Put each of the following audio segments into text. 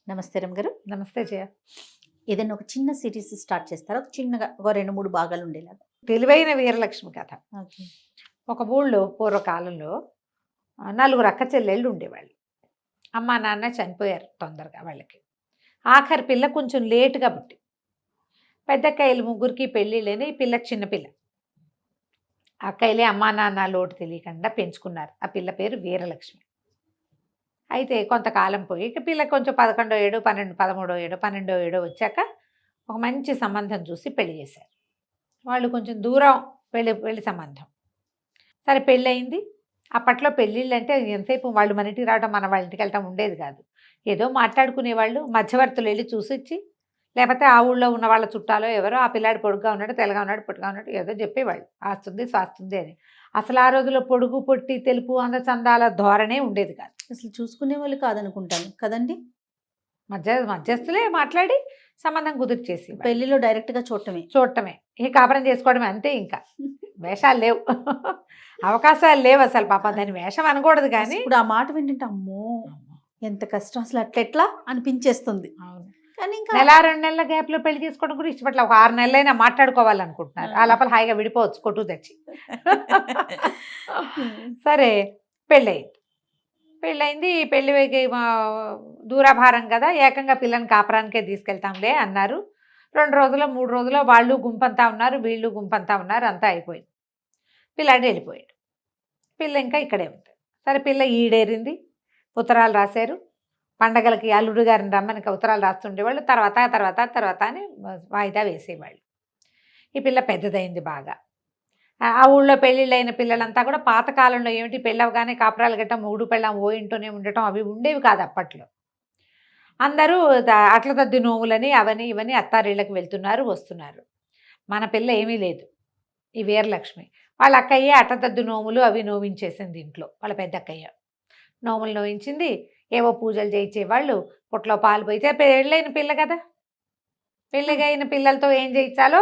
నమస్తే రమ్ గారు. నమస్తే జయ. ఏదైనా ఒక చిన్న సిరీస్ స్టార్ట్ చేస్తారా? ఒక చిన్నగా ఒక 2-3 భాగాలు ఉండేలాగా. తెలివైన వీరలక్ష్మి కథ. ఓకే. ఒక ఊళ్ళో పూర్వకాలంలో నలుగురు అక్క చెల్లెళ్ళు ఉండేవాళ్ళు. అమ్మ నాన్న చనిపోయారు తొందరగా వాళ్ళకి. ఆఖరి పిల్ల కొంచెం లేటుగా పుట్టి. పెద్దక్కయ్యలు ముగ్గురికి పెళ్ళిళ్ళని, ఈ పిల్ల చిన్నపిల్ల. అక్కయ్యలే అమ్మా నాన్న లోటు తెలియకుండా పెంచుకున్నారు. ఆ పిల్ల పేరు వీరలక్ష్మి. అయితే కొంతకాలం పోయి ఇక పిల్ల కొంచెం 11వ ఏడు 12 13వ ఏడు 12వ ఏడో వచ్చాక ఒక మంచి సంబంధం చూసి పెళ్లి చేశారు. వాళ్ళు కొంచెం దూరం పెళ్లి సంబంధం. సరే పెళ్ళయింది. అప్పట్లో పెళ్ళిళ్ళు అంటే ఎంతసేపు వాళ్ళు మన ఇంటికి రావడం, మన వాళ్ళ ఇంటికి వెళ్ళటం ఉండేది కాదు. ఏదో మాట్లాడుకునేవాళ్ళు, మధ్యవర్తులు వెళ్ళి చూసిచ్చి, లేకపోతే ఆ ఊళ్ళో ఉన్న వాళ్ళ చుట్టాలో ఎవరో ఆ పిల్లాడు పొడుగ్గా ఉన్నాడు, తెల్లగా ఉన్నాడు, పొట్టుగా ఉన్నాడు ఏదో చెప్పేవాళ్ళు. ఆస్తుంది స్వాస్తుంది అని. అసలు ఆ రోజుల్లో పొడుగు పొట్టి తెలుపు అందచందాల ధోరణే ఉండేది కాదు. అసలు చూసుకునే వాళ్ళు కాదనుకుంటాను కదండి. మధ్యస్థులే మాట్లాడి సంబంధం కుదిర్చేసి పెళ్లిలో డైరెక్ట్గా చూడటమే ఈ కాపురం చేసుకోవడమే అంతే. ఇంకా వేషాలు లేవు, అవకాశాలు లేవు అసలు. పాప దాని వేషం అనకూడదు కానీ ఇప్పుడు ఆ మాట వింటుంటే అమ్మో ఎంత కష్టం, అసలు అట్లెట్లా అనిపించేస్తుంది. అవును. కానీ ఇంకా నెల 2 నెలల గ్యాప్లో పెళ్లి చేసుకోవడం కూడా ఇష్టపట్ల. ఒక 6 నెలలైనా మాట్లాడుకోవాలనుకుంటున్నారు. ఆ లోపల హాయిగా విడిపోవచ్చు కొట్టు తెచ్చి. సరే పెళ్ళయింది. పెళ్ళికి దూరాభారం కదా, ఏకంగా పిల్లని కాపురానికే తీసుకెళ్తాంలే అన్నారు. 2 రోజులో 3 రోజులో వాళ్ళు గుంపంతా ఉన్నారు, వీళ్ళు గుంపంతా ఉన్నారు, అంతా అయిపోయింది. పిల్లాడు వెళ్ళిపోయాడు. పిల్ల ఇంకా ఇక్కడే ఉంది. సరే పిల్ల ఈడేరింది. ఉత్తరాలు రాశారు. పండగలకి అల్లుడు గారిని రమ్మని ఉత్తరాలు రాస్తుండేవాళ్ళు. తర్వాత అని వాయిదా వేసేవాళ్ళు. ఈ పిల్ల పెద్దదైంది బాగా. ఆ ఊళ్ళో పెళ్ళిళ్ళైన పిల్లలంతా కూడా పాతకాలంలో ఏమిటి, పెళ్ళవగానే కాపురాలు గట్టం మూడు పెళ్ళం ఓ ఇంట్లోనే ఉండటం అవి ఉండేవి కాదు అప్పట్లో. అందరూ అట్ల తద్ది నోవులని అవని ఇవని అత్తారిళ్ళకి వెళ్తున్నారు వస్తున్నారు. మన పిల్ల ఏమీ లేదు. ఈ వీరలక్ష్మి వాళ్ళ అక్కయ్యే అట్టతద్దు నోములు అవి నోవించేసింది ఇంట్లో. వాళ్ళ పెద్ద అక్కయ్య నోములు నోవించింది. ఏవో పూజలు చేయించేవాళ్ళు. పుట్లో పాలు పోయితే పెళ్ళైన పిల్ల కదా, పెళ్ళిగైన పిల్లలతో ఏం చేయించాలో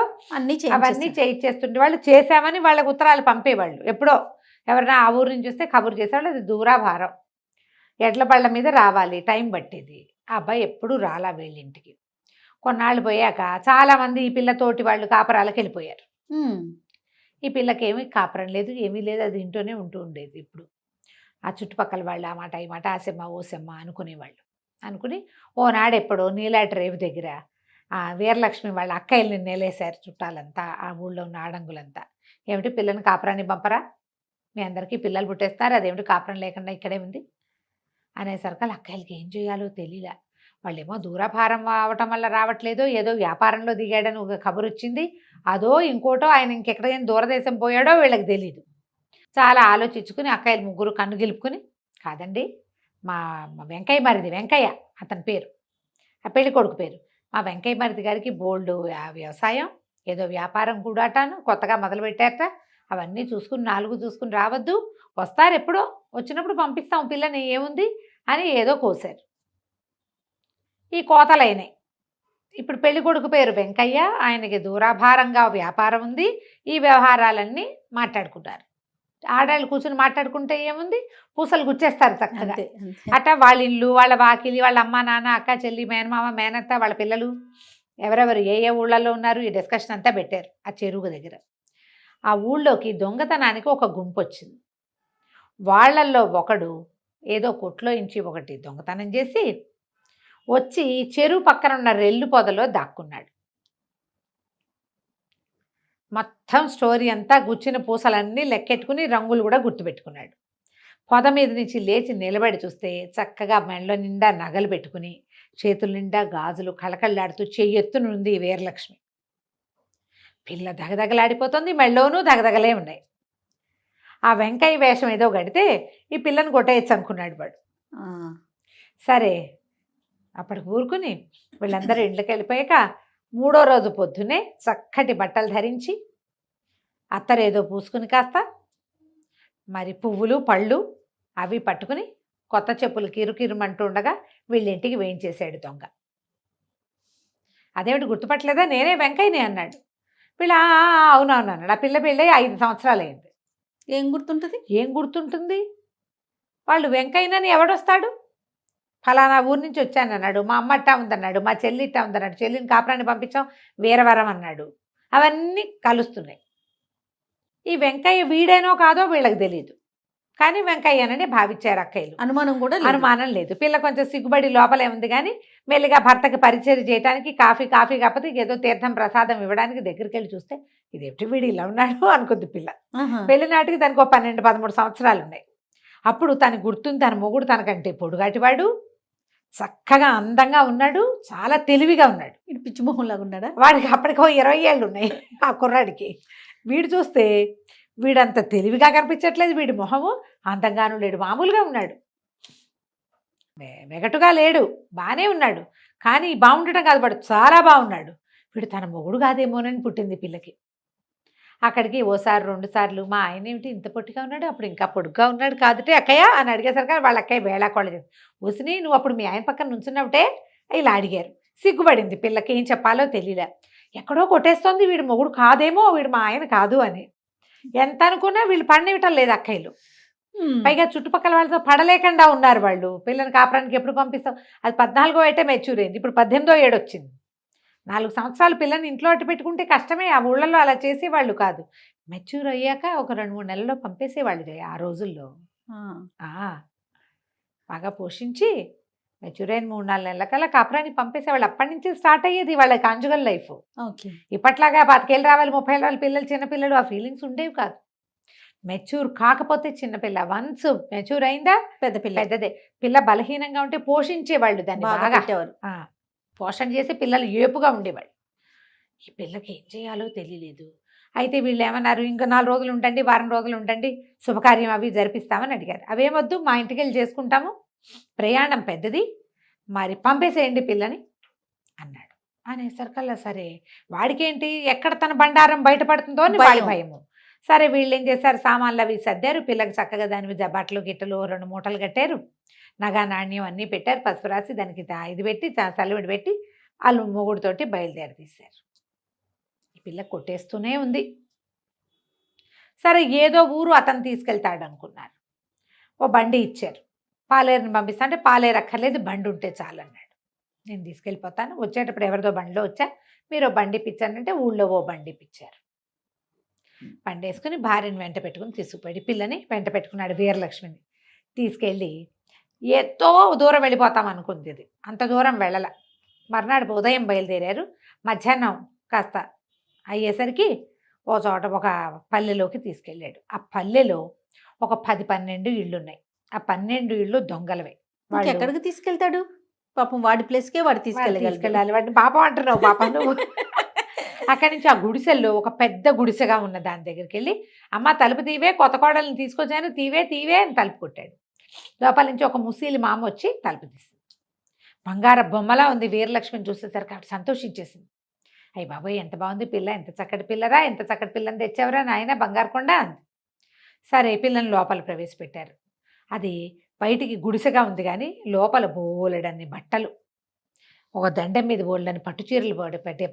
అవన్నీ చేయించేస్తుండే వాళ్ళు. చేసామని వాళ్ళకి ఉత్తరాలు పంపేవాళ్ళు. ఎప్పుడో ఎవరైనా ఆ ఊరు నుంచి వస్తే కబురు చేసేవాళ్ళు. అది దూరాభారం, ఎడ్ల బళ్ళ మీద రావాలి, టైం పట్టేది. ఆ అబ్బాయి ఎప్పుడూ రాలా వీళ్ళింటికి. కొన్నాళ్ళు పోయాక చాలామంది ఈ పిల్లతోటి వాళ్ళు కాపురాలకు వెళ్ళిపోయారు. ఈ పిల్లకేమీ కాపురం లేదు, ఏమీ లేదు, అది ఇంట్లోనే ఉంటూ ఉండేది. ఇప్పుడు ఆ చుట్టుపక్కల వాళ్ళు ఆ మాట ఈ మాట ఆసెమ్మ ఓసెమ్మ అనుకునేవాళ్ళు. అనుకుని ఓనాడు ఎప్పుడో నీలాటి రేవు దగ్గర ఆ వీరలక్ష్మి వాళ్ళ అక్కయ్యల్ని నేలేశారు చుట్టాలంతా, ఆ ఊళ్ళో ఉన్న ఆడంగులంతా. ఏమిటి పిల్లని కాపురాన్ని పంపరా, మీ అందరికీ పిల్లలు పుట్టేస్తారు, అదేమిటి కాపురం లేకుండా ఇక్కడే ఉంది అనేసరికి వాళ్ళ అక్కయ్యలకి ఏం చేయాలో తెలియలే. వాళ్ళేమో దూరభారం అవటం వల్ల రావట్లేదో, ఏదో వ్యాపారంలో దిగాడని ఒక కబురు వచ్చింది, అదో ఇంకోటో ఆయన ఇంకెక్కడికైనా దూరదేశం పోయాడో వీళ్ళకి తెలీదు. చాలా ఆలోచించుకుని అక్కయ్యలు ముగ్గురు కన్ను గెలుపుకుని, కాదండి మా వెంకయ్య మరిది, వెంకయ్య అతని పేరు, ఆ పెళ్లి కొడుకు పేరు, మా వెంకయ్య మరిది గారికి బోల్డు వ్యవసాయం ఏదో వ్యాపారం కూడాటాను కొత్తగా మొదలుపెట్టారట, అవన్నీ చూసుకుని 4 చూసుకుని రావద్దు, వస్తారు ఎప్పుడో, వచ్చినప్పుడు పంపిస్తాం పిల్లని, ఏముంది అని ఏదో కోసారు. ఈ కోతలైనాయి. ఇప్పుడు పెళ్లి కొడుకు పేరు వెంకయ్య, ఆయనకి దూరాభారంగా వ్యాపారం ఉంది. ఈ వ్యవహారాలన్నీ మాట్లాడుకుంటారు. ఆడాళ్ళు కూర్చుని మాట్లాడుకుంటే ఏముంది, పూసలు గుచ్చేస్తారు చక్కగా. అట్లా వాళ్ళ ఇల్లు, వాళ్ళ వాకిలి, వాళ్ళ అమ్మ నాన్న అక్క చెల్లి మేనమామ మేనత్త వాళ్ళ పిల్లలు ఎవరెవరు ఏ ఊళ్ళల్లో ఉన్నారు ఈ డిస్కషన్ అంతా పెట్టారు ఆ చెరువు దగ్గర. ఆ ఊళ్ళోకి దొంగతనానికి ఒక గుంపు వచ్చింది. వాళ్ళల్లో ఒకడు ఏదో కొట్లో ఇంచి ఒకటి దొంగతనం చేసి వచ్చి చెరువు పక్కన ఉన్న రెల్లు పొదలో దాక్కున్నాడు. మొత్తం స్టోరీ అంతా గుచ్చిన పూసలన్నీ లెక్కెట్టుకుని రంగులు కూడా గుర్తుపెట్టుకున్నాడు. పొద మీద నుంచి లేచి నిలబడి చూస్తే చక్కగా మెళ్ళ నిండా నగలు పెట్టుకుని, చేతుల నిండా గాజులు కళకళలాడుతూ చెయ్యెత్తునుంది వీరలక్ష్మి. పిల్ల దగదగలాడిపోతుంది, మెళ్ళోనూ దగదగలే ఉన్నాయి. ఆ వెంకయ్య వేషం ఏదో గడితే ఈ పిల్లని కొట్టేయచ్చు అనుకున్నాడు వాడు. సరే అప్పటికి ఊరుకుని వీళ్ళందరూ ఇంట్లోకి వెళ్ళిపోయాక 3వ రోజు పొద్దునే చక్కటి బట్టలు ధరించి అత్తరేదో పూసుకుని కాస్త మరి పువ్వులు పళ్ళు అవి పట్టుకుని కొత్త చెప్పులు కిరుకిరుమంటూ ఉండగా వీళ్ళింటికి వేయించేశాడు దొంగ. అదేమిటి గుర్తుపట్టలేదా, నేనే వెంకయ్యనే అన్నాడు. వీళ్ళ అవునవును అన్నాడు. ఆ పిల్ల పెళ్ళి 5 సంవత్సరాలు అయింది. ఏం గుర్తుంటుంది వాళ్ళు వెంకయ్యనని ఎవడొస్తాడు, ఫలానా ఊరు నుంచి వచ్చాను అన్నాడు, మా అమ్మ ఇట్టా ఉందన్నాడు, మా చెల్లి ఇట్టా ఉందన్నాడు, చెల్లిని కాపురాన్ని పంపించాం వీరవరం అన్నాడు. అవన్నీ కలుస్తున్నాయి. ఈ వెంకయ్య వీడేనో కాదో వీళ్ళకి తెలియదు, కానీ వెంకయ్యనని భావించారు అక్కయ్యలు. అనుమానం కూడా లేదు. అనుమానం లేదు. పిల్ల కొంచెం సిగ్గుబడి లోపలే ఉంది, కానీ మెల్లిగా భర్తకి పరిచయం చేయడానికి కాఫీ కాకపోతే ఏదో తీర్థం ప్రసాదం ఇవ్వడానికి దగ్గరికి వెళ్ళి చూస్తే ఇదేమిటి వీడు ఇలా ఉన్నాడు అనుకుంది పిల్ల. ఆహా. పెళ్లి నాటికి దానికి ఒక 12-13 సంవత్సరాలు ఉన్నాయి. అప్పుడు తనకు గుర్తుంది, తన మొగుడు తనకంటే పొడుగాటివాడు, చక్కగా అందంగా ఉన్నాడు, చాలా తెలివిగా ఉన్నాడు. ఇటు పిచ్చి మొహంలాగా ఉన్నాడా? వాడికి అప్పటికో 20 ఏళ్ళు ఉన్నాయి ఆ కుర్రాడికి. వీడు చూస్తే వీడంత తెలివిగా కనిపించట్లేదు, వీడి మొహము అందంగాను లేడు, మామూలుగా ఉన్నాడు, వెగటుగా లేడు, బాగానే ఉన్నాడు. కానీ బాగుండటం కాదు, వాడు చాలా బాగున్నాడు. వీడు తన మొగుడు కాదేమోనని పుట్టింది పిల్లకి. అక్కడికి ఓసారి 2 సార్లు మా ఆయన ఏమిటి ఇంత పొట్టిగా ఉన్నాడు, అప్పుడు ఇంకా పొడుగ్గా ఉన్నాడు కాదుటే అక్కయ్య అని అడిగేసరికి వాళ్ళ అక్కయ్య వేళాకోళ చేసి, వసిని నువ్వు అప్పుడు మీ ఆయన పక్కన నుంచున్నప్పుడే ఇలా అడిగారు. సిగ్గుపడింది పిల్లకి, ఏం చెప్పాలో తెలియలే. ఎక్కడో కొట్టేస్తోంది వీడు మొగుడు కాదేమో, వీడు మా ఆయన కాదు అని. ఎంత అనుకున్నా వీళ్ళు పడినివ్వటం లేదు అక్కయ్యలు. పైగా చుట్టుపక్కల వాళ్ళతో పడలేకుండా ఉన్నారు వాళ్ళు. పిల్లని కాపురానికి ఎప్పుడు పంపిస్తాం, అది 14వ ఏటే మెచ్యూర్ అయింది, ఇప్పుడు 18వ ఏడు వచ్చింది. 4 సంవత్సరాలు పిల్లని ఇంట్లో అట్టు పెట్టుకుంటే కష్టమే. ఆ ఊళ్ళలో అలా చేసేవాళ్ళు కాదు. మెచ్యూర్ అయ్యాక ఒక 2-3 నెలల్లో పంపేసేవాళ్ళు ఆ రోజుల్లో. బాగా పోషించి మెచ్యూర్ అయిన 3-4 నెలలకల్లా కాపురానికి పంపేసేవాళ్ళు. అప్పటి నుంచి స్టార్ట్ అయ్యేది వాళ్ళ కాంజుగల్ లైఫ్. ఇప్పట్లాగా 25 ఏళ్ళు రావాలి, 30 ఏళ్ళు రావాలి, పిల్లలు చిన్నపిల్లలు, ఆ ఫీలింగ్స్ ఉండేవి కాదు. మెచ్యూర్ కాకపోతే చిన్నపిల్ల, వన్స్ మెచ్యూర్ అయిందా పెద్దదే. పిల్ల బలహీనంగా ఉంటే పోషించేవాళ్ళు దాన్ని బాగా, పోషణ చేసి పిల్లలు ఏపుగా ఉండేవాళ్ళు. ఈ పిల్లకి ఏం చేయాలో తెలియలేదు. అయితే వీళ్ళు ఏమన్నారు, ఇంకా 4 రోజులు ఉండండి, వారం రోజులు ఉండండి, శుభకార్యం అవి జరిపిస్తామని అడిగారు. అవేమొద్దు, మా ఇంటికి వెళ్ళి చేసుకుంటాము, ప్రయాణం పెద్దది, మరి పంపేసేయండి పిల్లని అన్నాడు. అనేసరికల్లా సరే, వాడికేంటి ఎక్కడ తన బండారం బయటపడుతుందో అని వాడి భయము. సరే వీళ్ళు ఏం చేశారు, సామాన్లు అవి సర్దారు, పిల్లకి చక్కగా దాని బట్టలు గిట్టలు 2 మూటలు కట్టారు, నగా నాణ్యం అన్నీ పెట్టారు, పసుపు రాసి దానికి ఇది పెట్టి చలివిడి పెట్టి వాళ్ళు మొగుడుతోటి బయలుదేరి తీశారు. ఈ పిల్ల కొట్టేస్తూనే ఉంది. సరే ఏదో ఊరు అతను తీసుకెళ్తాడు అనుకున్నారు. ఓ బండి ఇచ్చారు, పాలేరుని పంపిస్తా అంటే పాలేరు అక్కర్లేదు, బండి ఉంటే చాలు అన్నాడు. నేను తీసుకెళ్ళిపోతాను, వచ్చేటప్పుడు ఎవరిదో బండిలో వచ్చా, మీరు బండి ఇప్పించానంటే ఊళ్ళో ఓ బండి ఇప్పించారు. బండి వేసుకుని భార్యని వెంట పెట్టుకుని తీసుకుపోయి పిల్లని వెంట పెట్టుకున్నాడు. వీరలక్ష్మిని తీసుకెళ్ళి ఎంతో దూరం వెళ్ళిపోతాం అనుకుంది. ఇది అంత దూరం వెళ్ళల. మర్నాడు ఉదయం బయలుదేరారు. మధ్యాహ్నం కాస్త అయ్యేసరికి ఓ చోట ఒక పల్లెలోకి తీసుకెళ్ళాడు. ఆ పల్లెలో ఒక 10-12 ఇళ్ళు ఉన్నాయి. ఆ 12 ఇళ్ళు దొంగలవే. వాడు ఎక్కడికి తీసుకెళ్తాడు పాపం, వాడి ప్లేస్కే వాడు తీసుకెళ్ళాలి. వాడిని పాపం అంటున్నావు, పాపం నువ్వు. అక్కడి నుంచి ఆ గుడిసెల్లో ఒక పెద్ద గుడిసెగా ఉన్న దాని దగ్గరికి వెళ్ళి, అమ్మ తలుపు తీవే, కొత్త కోడల్ని తీసుకొచ్చాను, తీవే అని తలుపు కొట్టాడు. లోపల నుంచి ఒక ముసలి మామ వచ్చి తలుపు తీసింది. బంగార బొమ్మలా ఉంది. వీరలక్ష్మిని చూసేసరికి ఆవిడ సంతోషించేసింది. అయ్యి బాబోయ్ ఎంత బాగుంది పిల్ల, ఎంత చక్కటి పిల్లరా, ఎంత చక్కటి పిల్లని తెచ్చావరా నాయన బంగారు కొండ అంది. సరే పిల్లని లోపల ప్రవేశపెట్టారు. అది బయటికి గుడిసెగా ఉంది కానీ లోపల బోలెడన్ని బట్టలు, ఒక దండం మీద బోలెడన్ని పట్టు చీరలు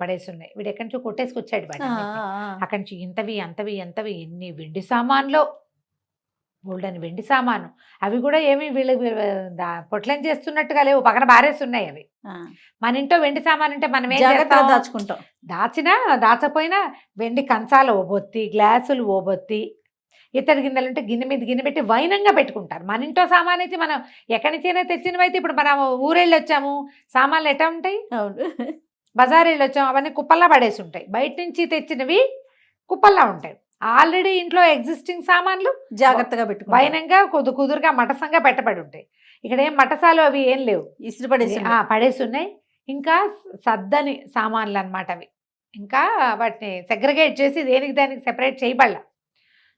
పడేసి ఉన్నాయి. వీడు ఎక్కడి నుంచో కొట్టేసుకొచ్చాడు వాడు. అక్కడి నుంచి ఇంతవి ఎన్ని వెండి సామాన్లో, బోల్డని వెండి సామాను. అవి కూడా ఏమి వీళ్ళకి పొట్లం చేస్తున్నట్టుగా లేవు, పక్కన బారేస్తున్నాయి అవి. మన ఇంట్లో వెండి సామాన్ అంటే మనం ఏం చేస్తాం, దాచుకుంటాం. దాచపోయినా వెండి కంచాలు ఓబొత్తి, గ్లాసులు ఓబొత్తి, ఇత్తడి గిన్నెలు ఉంటే గిన్నె మీద గిన్నె పెట్టి వైనంగా పెట్టుకుంటారు. మన ఇంట్లో సామాన్ అయితే మనం ఎక్కడి నుంచైనా తెచ్చినవైతే, ఇప్పుడు మనం ఊరెళ్ళి వచ్చాము, సామాన్లు ఎట్లా ఉంటాయి, బజార్ వెళ్ళి వచ్చాము, అవన్నీ కుప్పల్లా పడేసి ఉంటాయి. బయట నుంచి తెచ్చినవి కుప్పల్లా ఉంటాయి. ఆల్రెడీ ఇంట్లో ఎగ్జిస్టింగ్ సామాన్లు జాగ్రత్తగా పెట్టుకో, వైనంగా కుదురుగా మటసంగా పెట్టబడి ఉంటాయి. ఇక్కడ ఏం మటసాలు అవి ఏం లేవు, ఇసురు పడేసి ఉన్నాయి. ఇంకా సద్దని సామాన్లు అనమాట అవి. ఇంకా వాటిని సెగ్రిగేట్ చేసి దేనికి దానికి సెపరేట్ చేయబడలా.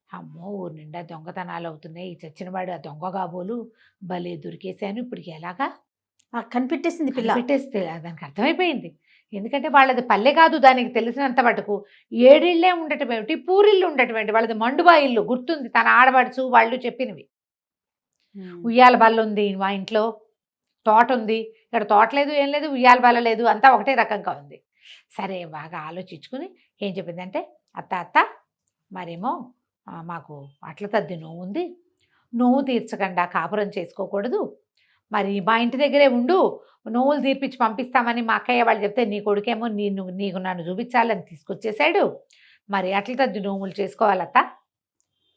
అమ్మో ఊరు నిండా దొంగతనాలు అవుతున్నాయి, ఈ చచ్చినవాడు ఆ దొంగ కాబోలు భలే దొరికేసాను, ఇప్పుడు ఎలాగా కనిపెట్టేసింది పిల్ల. పెట్టేస్తే దానికి అర్థమైపోయింది. ఎందుకంటే వాళ్ళది పల్లె కాదు, దానికి తెలిసినంత మటుకు 7 ఇళ్ళే ఉండటమేమిటి, పూరిల్లు ఉండటమేంటి, వాళ్ళది మండుబా ఇల్లు గుర్తుంది, తన ఆడబడుచు వాళ్ళు చెప్పినవి. ఉయ్యాల బల్ల ఉంది మా ఇంట్లో, తోట ఉంది, ఇక్కడ తోట లేదు ఏం లేదు, ఉయ్యాల బల్ల లేదు, అంతా ఒకటే రకంగా ఉంది. సరే బాగా ఆలోచించుకుని ఏం చెప్పిందంటే, అత్త మరేమో మాకు అట్ల తద్ది నోవు ఉంది, నోవు తీర్చకుండా కాపురం చేసుకోకూడదు, మరి మా ఇంటి దగ్గరే ఉండు, నోవులు తీర్పించి పంపిస్తామని మా అక్కయ్య వాళ్ళు చెప్తే నీ కొడుకేమో నీకు నన్ను చూపించాలని తీసుకొచ్చేసాడు. మరి అట్ల తద్ది నోములు చేసుకోవాలత్త,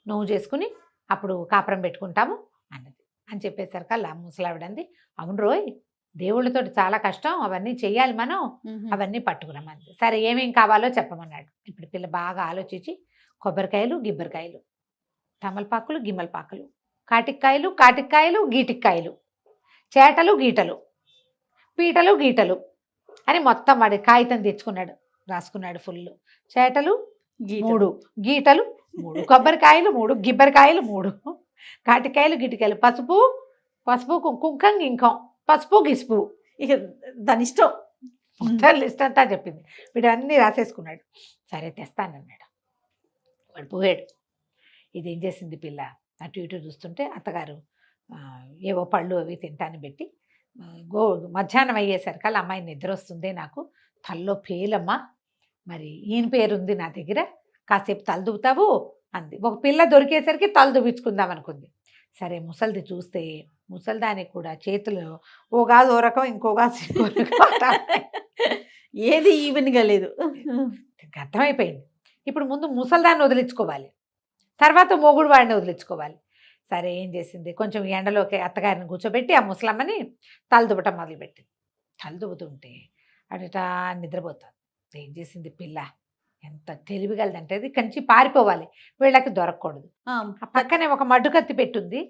నోవు చేసుకుని అప్పుడు కాపురం పెట్టుకుంటాము అన్నది. అని చెప్పేసరికల్లా ముసలావిడంది, అవును రోయ్, దేవుళ్ళతో చాలా కష్టం, అవన్నీ చెయ్యాలి మనం, అవన్నీ పట్టుకురమ్మంది. సరే ఏమేం కావాలో చెప్పమన్నాడు. ఇప్పుడు పిల్ల బాగా ఆలోచించి కొబ్బరికాయలు, గిబ్బరికాయలు, తమలపాకులు, గిమ్మలపాకులు, కాటిక్కాయలు, గీటిక్కాయలు, చేటలు, గీటలు, పీటలు, గీటలు అని మొత్తం వాడి కాగితం తెచ్చుకున్నాడు, రాసుకున్నాడు ఫుల్. చేటలు 3, గీటలు 3, కొబ్బరికాయలు 3, గిబ్బరికాయలు 3, కాటికాయలు, గిటికాయలు, పసుపు కుంకం గింకం, పసుపు గిసుపు, ఇక దాని ఇష్టం. లిస్ట్ అంతా చెప్పింది. వీడు అన్నీ రాసేసుకున్నాడు. సరే తెస్తానన్నాడు. వాడు పోయాడు. ఇదేం చేసింది పిల్ల, అటు ఇటు చూస్తుంటే అత్తగారు ఏవో పళ్ళు అవి తింటాను పెట్టి, మధ్యాహ్నం అయ్యేసరికి అలా అమ్మాయి నిద్ర వస్తుంది, నాకు తల్లో పేలమ్మా, మరి ఈయన పేరుంది నా దగ్గర, కాసేపు తలదువుతావు అంది. ఒక పిల్ల దొరికేసరికి తల దువ్వించుకుందాం అనుకుంది. సరే ముసలిది చూస్తే ముసలిదానికి కూడా చేతులు ఓగా దూరకం ఇంకోగా ఏది ఈవెన్గా లేదు. అర్థమైపోయింది. ఇప్పుడు ముందు ముసలిదాన్ని వదిలించుకోవాలి, తర్వాత మొగుడు వాడిని వదిలించుకోవాలి. సరే ఏం చేసింది, కొంచెం ఎండలోకి అత్తగారిని కూర్చోబెట్టి ఆ ముసలమ్మని తలదువ్వటం మొదలుపెట్టింది. తలదువ్వుతుంటే అటా నిద్రపోతుంది. ఏం చేసింది పిల్ల, ఎంత తెలివిగలదంటే అది కంచి పారిపోవాలి, వీళ్ళకి దొరకకూడదు. ఆ పక్కనే ఒక మడ్డు కత్తి పెట్టుంది.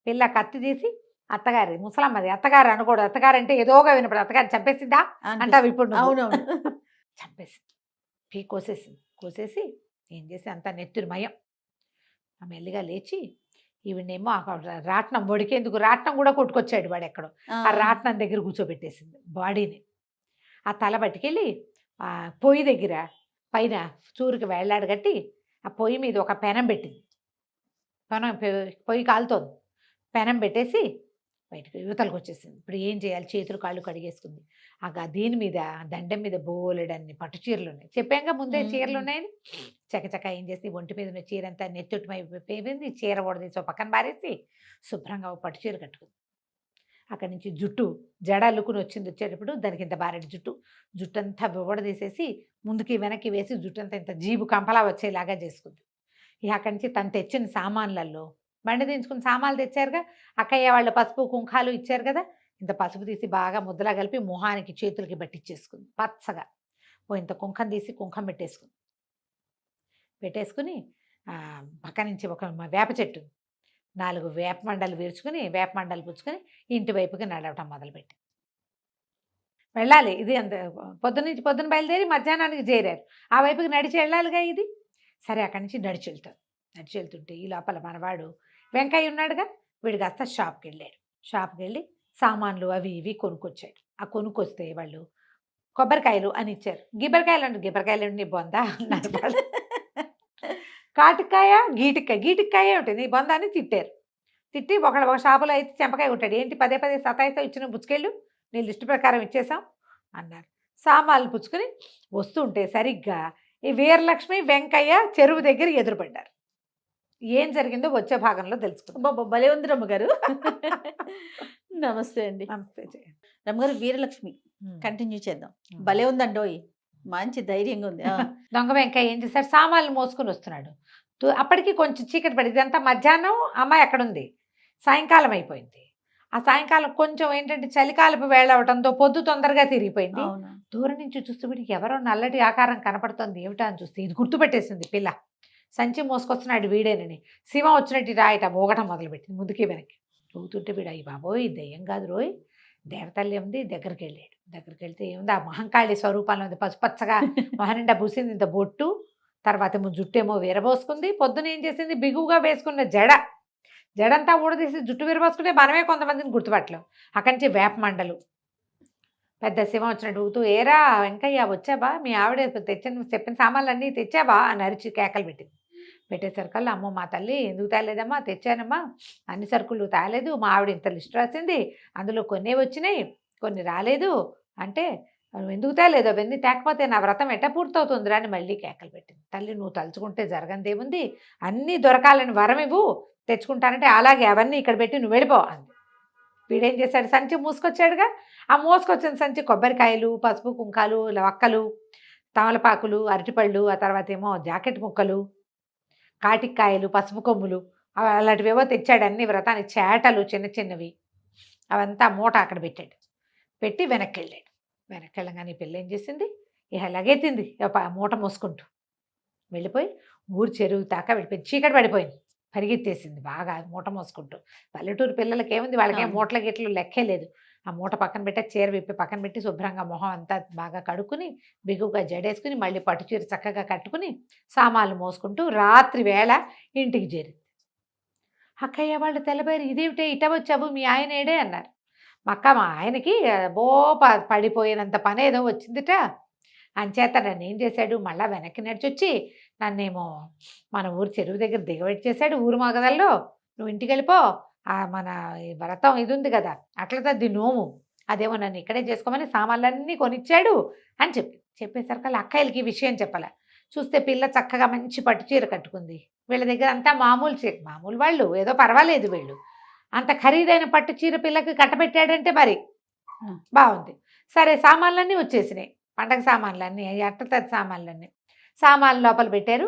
పిల్ల కత్తి తీసి అత్తగారి, ముసలమ్మది, అత్తగారు అనకూడదు, అత్తగారు అంటే ఏదోగా వినపడదు, అత్తగారు చంపేసిందా అంటావు ఇప్పుడు. అవునవును, చంపేసింది, కోసేసి ఏం చేసి అంతా నెత్తురుమయం. ఆ మెల్లిగా లేచి ఈవిడేమో రాట్నం వడికేందుకు రాట్నం కూడా కొట్టుకొచ్చాడు వాడు ఎక్కడో, ఆ రాట్నం దగ్గర కూర్చోబెట్టేసింది బాడీని. ఆ తల పట్టుకెళ్ళి ఆ పొయ్యి దగ్గర పైన చూరుకి వేళ్లాడు కట్టి ఆ పొయ్యి మీద ఒక పెనం పెట్టింది. పొయ్యి కాలుతోంది, పెనం పెట్టేసి బయటకు యువతలకు వచ్చేసింది. ఇప్పుడు ఏం చేయాలి, చేతులు కాళ్ళు కడిగేసుకుంది. దీని మీద దండం మీద బోలెడన్ని పట్టు చీరలు ఉన్నాయి, చెప్పాక ముందే చీరలు ఉన్నాయని. చకచక ఏం చేసి ఒంటి మీద ఉన్న చీర అంతా నెత్తుటిమైపోయింది. చీర ఓడదీసి పక్కన పారేసి శుభ్రంగా పట్టు చీర కట్టుకుంది. అక్కడి నుంచి జుట్టు జడ అల్లుకుని వచ్చేటప్పుడు దానికి ఇంత బారెడు జుట్టు అంతా ఓడదీసేసి ముందుకి వెనక్కి వేసి జుట్టు అంతా ఇంత జీబు కంపలా వచ్చేలాగా చేసుకుంది. ఇక అక్కడి నుంచి తను తెచ్చిన సామాన్లలో బండి దించుకుని సామాన్లు తెచ్చారుగా, అక్కయ్య వాళ్ళు పసుపు కుంకాలు ఇచ్చారు కదా, ఇంత పసుపు తీసి బాగా ముద్దలా కలిపి మొహానికి చేతులకి పట్టించేసుకుంది. పచ్చగా ఇంత కుంకం తీసి కుంకం పెట్టేసుకుని పక్క నుంచి ఒక వేప చెట్టు 4 వేప మండలు విరుచుకుని వేప మండలు పుచ్చుకొని ఇంటి వైపుకి నడవటం మొదలుపెట్టి వెళ్ళాలి. ఇది అంత పొద్దున్న బయలుదేరి మధ్యాహ్నానికి చేరారు, ఆ వైపుకి నడిచి వెళ్ళాలిగా ఇది. సరే అక్కడి నుంచి నడిచి వెళ్తుంటే ఈ లోపల మనవాడు వెంకయ్య ఉన్నాడుగా, వీడు కాస్త షాప్కి వెళ్ళి సామాన్లు అవి ఇవి కొనుక్కొచ్చాడు. ఆ కొనుక్కొస్తే వాళ్ళు కొబ్బరికాయలు అని ఇచ్చారు. గిబ్బరికాయలు నీ బొందా అన్నారు వాళ్ళు. కాటికాయ గీటికాయ ఏమిటి నీ బొందా అని తిట్టి ఒక షాపులో అయితే చెంపకాయ ఉంటాడు, ఏంటి పదే సతాయితో ఇచ్చిన బుచ్చుకెళ్ళు, నీ లిస్టు ప్రకారం ఇచ్చేసాం అన్నారు. సామాన్లు పుచ్చుకొని వస్తుంటే సరిగ్గా ఈ వీరలక్ష్మి వెంకయ్య చెరువు దగ్గర ఎదురుపడ్డారు. ఏం జరిగిందో వచ్చే భాగంలో తెలుసుకుందాం. బాబా భలే ఉంది రమ్మగారు. నమస్తే అండి. నమస్తే రమ్మగారు. వీరలక్ష్మి కంటిన్యూ చేద్దాం. భలే ఉందండోయ్, మంచి ధైర్యంగా ఉంది. దొంగ వెంకయ్య ఏం చేశాడు, సామాన్లు మోసుకొని వస్తున్నాడు. అప్పటికి కొంచెం చీకటి పడింది, ఇదంతా మధ్యాహ్నం, అమ్మాయి ఎక్కడుంది, సాయంకాలం అయిపోయింది. ఆ సాయంకాలం కొంచెం ఏంటంటే చలికాలపు వేళ అవడంతో పొద్దు తొందరగా తిరిగిపోయింది. దూరం నుంచి చూస్తూ వీడికి ఎవరో నల్లటి ఆకారం కనపడుతోంది, ఏమిటా అని చూస్తే ఇది గుర్తుపెట్టేసింది పిల్ల. సంచి మోసుకొస్తున్నాడు వీడేనని. శివ వచ్చినట్టు రాయట మోగటం మొదలుపెట్టింది ముందుకి వెనక్కి. ఊగుతుంటే వీడు అయ్యి బాబోయ్ దెయ్యం కాదు రోయ్, దేవతల్లి ఉంది. దగ్గరికి వెళ్తే ఏముంది, ఆ మహంకాళి స్వరూపంలో ఉంది, పసుపచ్చగా మహనిండా పూసింది, ఇంత బొట్టు, తర్వాత జుట్టేమో విరబోసుకుంది. పొద్దున ఏం చేసింది, బిగువుగా వేసుకున్న జడంతా ఊడదీసి జుట్టు విరబోసుకుంటే మనమే కొంతమందిని గుర్తుపట్టలేం. అక్కడి నుంచి వేప మండలు, పెద్ద శివం వచ్చినట్టు ఊగుతూ, ఏరా వెంకయ్య వచ్చాబా, మీ ఆవిడ చెప్పిన సామాన్లు అన్నీ తెచ్చాబా అని అరిచి కేకలు పెట్టేసరికల్లా, అమ్మో మా తల్లి ఎందుకు తేలేదమ్మా, తెచ్చానమ్మా, అన్ని సరుకులు తేలేదు, మా ఆవిడ ఇంత లిస్ట్ రాసింది, అందులో కొన్ని వచ్చినాయి కొన్ని రాలేదు అంటే, నువ్వు ఎందుకు తేలేదు, అవన్నీ తేకపోతే నా వ్రతం ఎట్ట పూర్తవుతుందిరా అని మళ్ళీ కేకలు పెట్టింది. తల్లి నువ్వు తలుచుకుంటే జరగందేముంది, అన్నీ దొరకాలని వరం ఇవ్వు, తెచ్చుకుంటానంటే అలాగే అవన్నీ ఇక్కడ పెట్టి నువ్వు వెళ్ళిపో అంది. వీడేం చేశాడు, సంచి మూసుకొచ్చాడుగా. ఆ మోసుకొచ్చిన సంచి కొబ్బరికాయలు, పసుపు కుంకాలు, వక్కలు, తమలపాకులు, అరటిపళ్ళు, ఆ తర్వాత ఏమో జాకెట్ ముక్కలు, కాటికాయలు, పసుపు కొమ్ములు, అలాంటివేవో తెచ్చాడు. అన్ని వ్రతానికి చేటలు చిన్న చిన్నవి అవంతా మూట అక్కడ పెట్టాడు. పెట్టి వెనక్కి వెళ్ళాడు. వెనక్కి వెళ్ళగానే పిల్ల ఏం చేసింది, ఇక లగెత్తింది మూట మోసుకుంటూ వెళ్ళిపోయి ఊరు చెరువు దాకా వెళ్ళిపోయింది. చీకటి పడిపోయింది, పరిగెత్తేసింది బాగా మూట మోసుకుంటూ. పల్లెటూరు పిల్లలకి ఏముంది, వాళ్ళకేం మూటల గిట్లు లెక్కే లేదు. ఆ మూట పక్కన పెట్టి చీర విప్పి పక్కన పెట్టి శుభ్రంగా మొహం అంతా బాగా కడుక్కుని బిగుగా జడేసుకుని మళ్ళీ పట్టు చీర చక్కగా కట్టుకుని సామాన్లు మోసుకుంటూ రాత్రి వేళ ఇంటికి చేరింది. అక్కయ్య వాళ్ళు తెల్లబోయారు, ఇదేమిటే ఇట వచ్చావు, మీ ఆయన ఏడే అన్నారు. మా ఆయనకి పడిపోయినంత పని ఏదో వచ్చిందిట, అంచేత నన్ను ఏం చేశాడు, మళ్ళీ వెనక్కి నడిచొచ్చి నన్నేమో మన ఊరు చెరువు దగ్గర దిగబెట్టేశాడు. ఊరు మగదల్లో నువ్వు ఇంటికి వెళ్ళిపో, మన వ్రతం ఇది ఉంది కదా అట్లా తద్ది నోము, అదేమో నన్ను ఇక్కడే చేసుకోమని సామాన్లన్నీ కొనిచ్చాడు అని చెప్పేసరికి అక్కయ్యలకి ఈ విషయం చెప్పాల. చూస్తే పిల్ల చక్కగా మంచి పట్టు చీర కట్టుకుంది. వీళ్ళ దగ్గర అంతా మామూలు వాళ్ళు, ఏదో పర్వాలేదు, వీళ్ళు అంత ఖరీదైన పట్టు చీర పిల్లకి కట్టబెట్టాడంటే మరి బాగుంది. సరే సామాన్లన్నీ వచ్చేసినాయి, పండగ సామాన్లన్నీ, అట్టతది సామాన్లు లోపల పెట్టారు.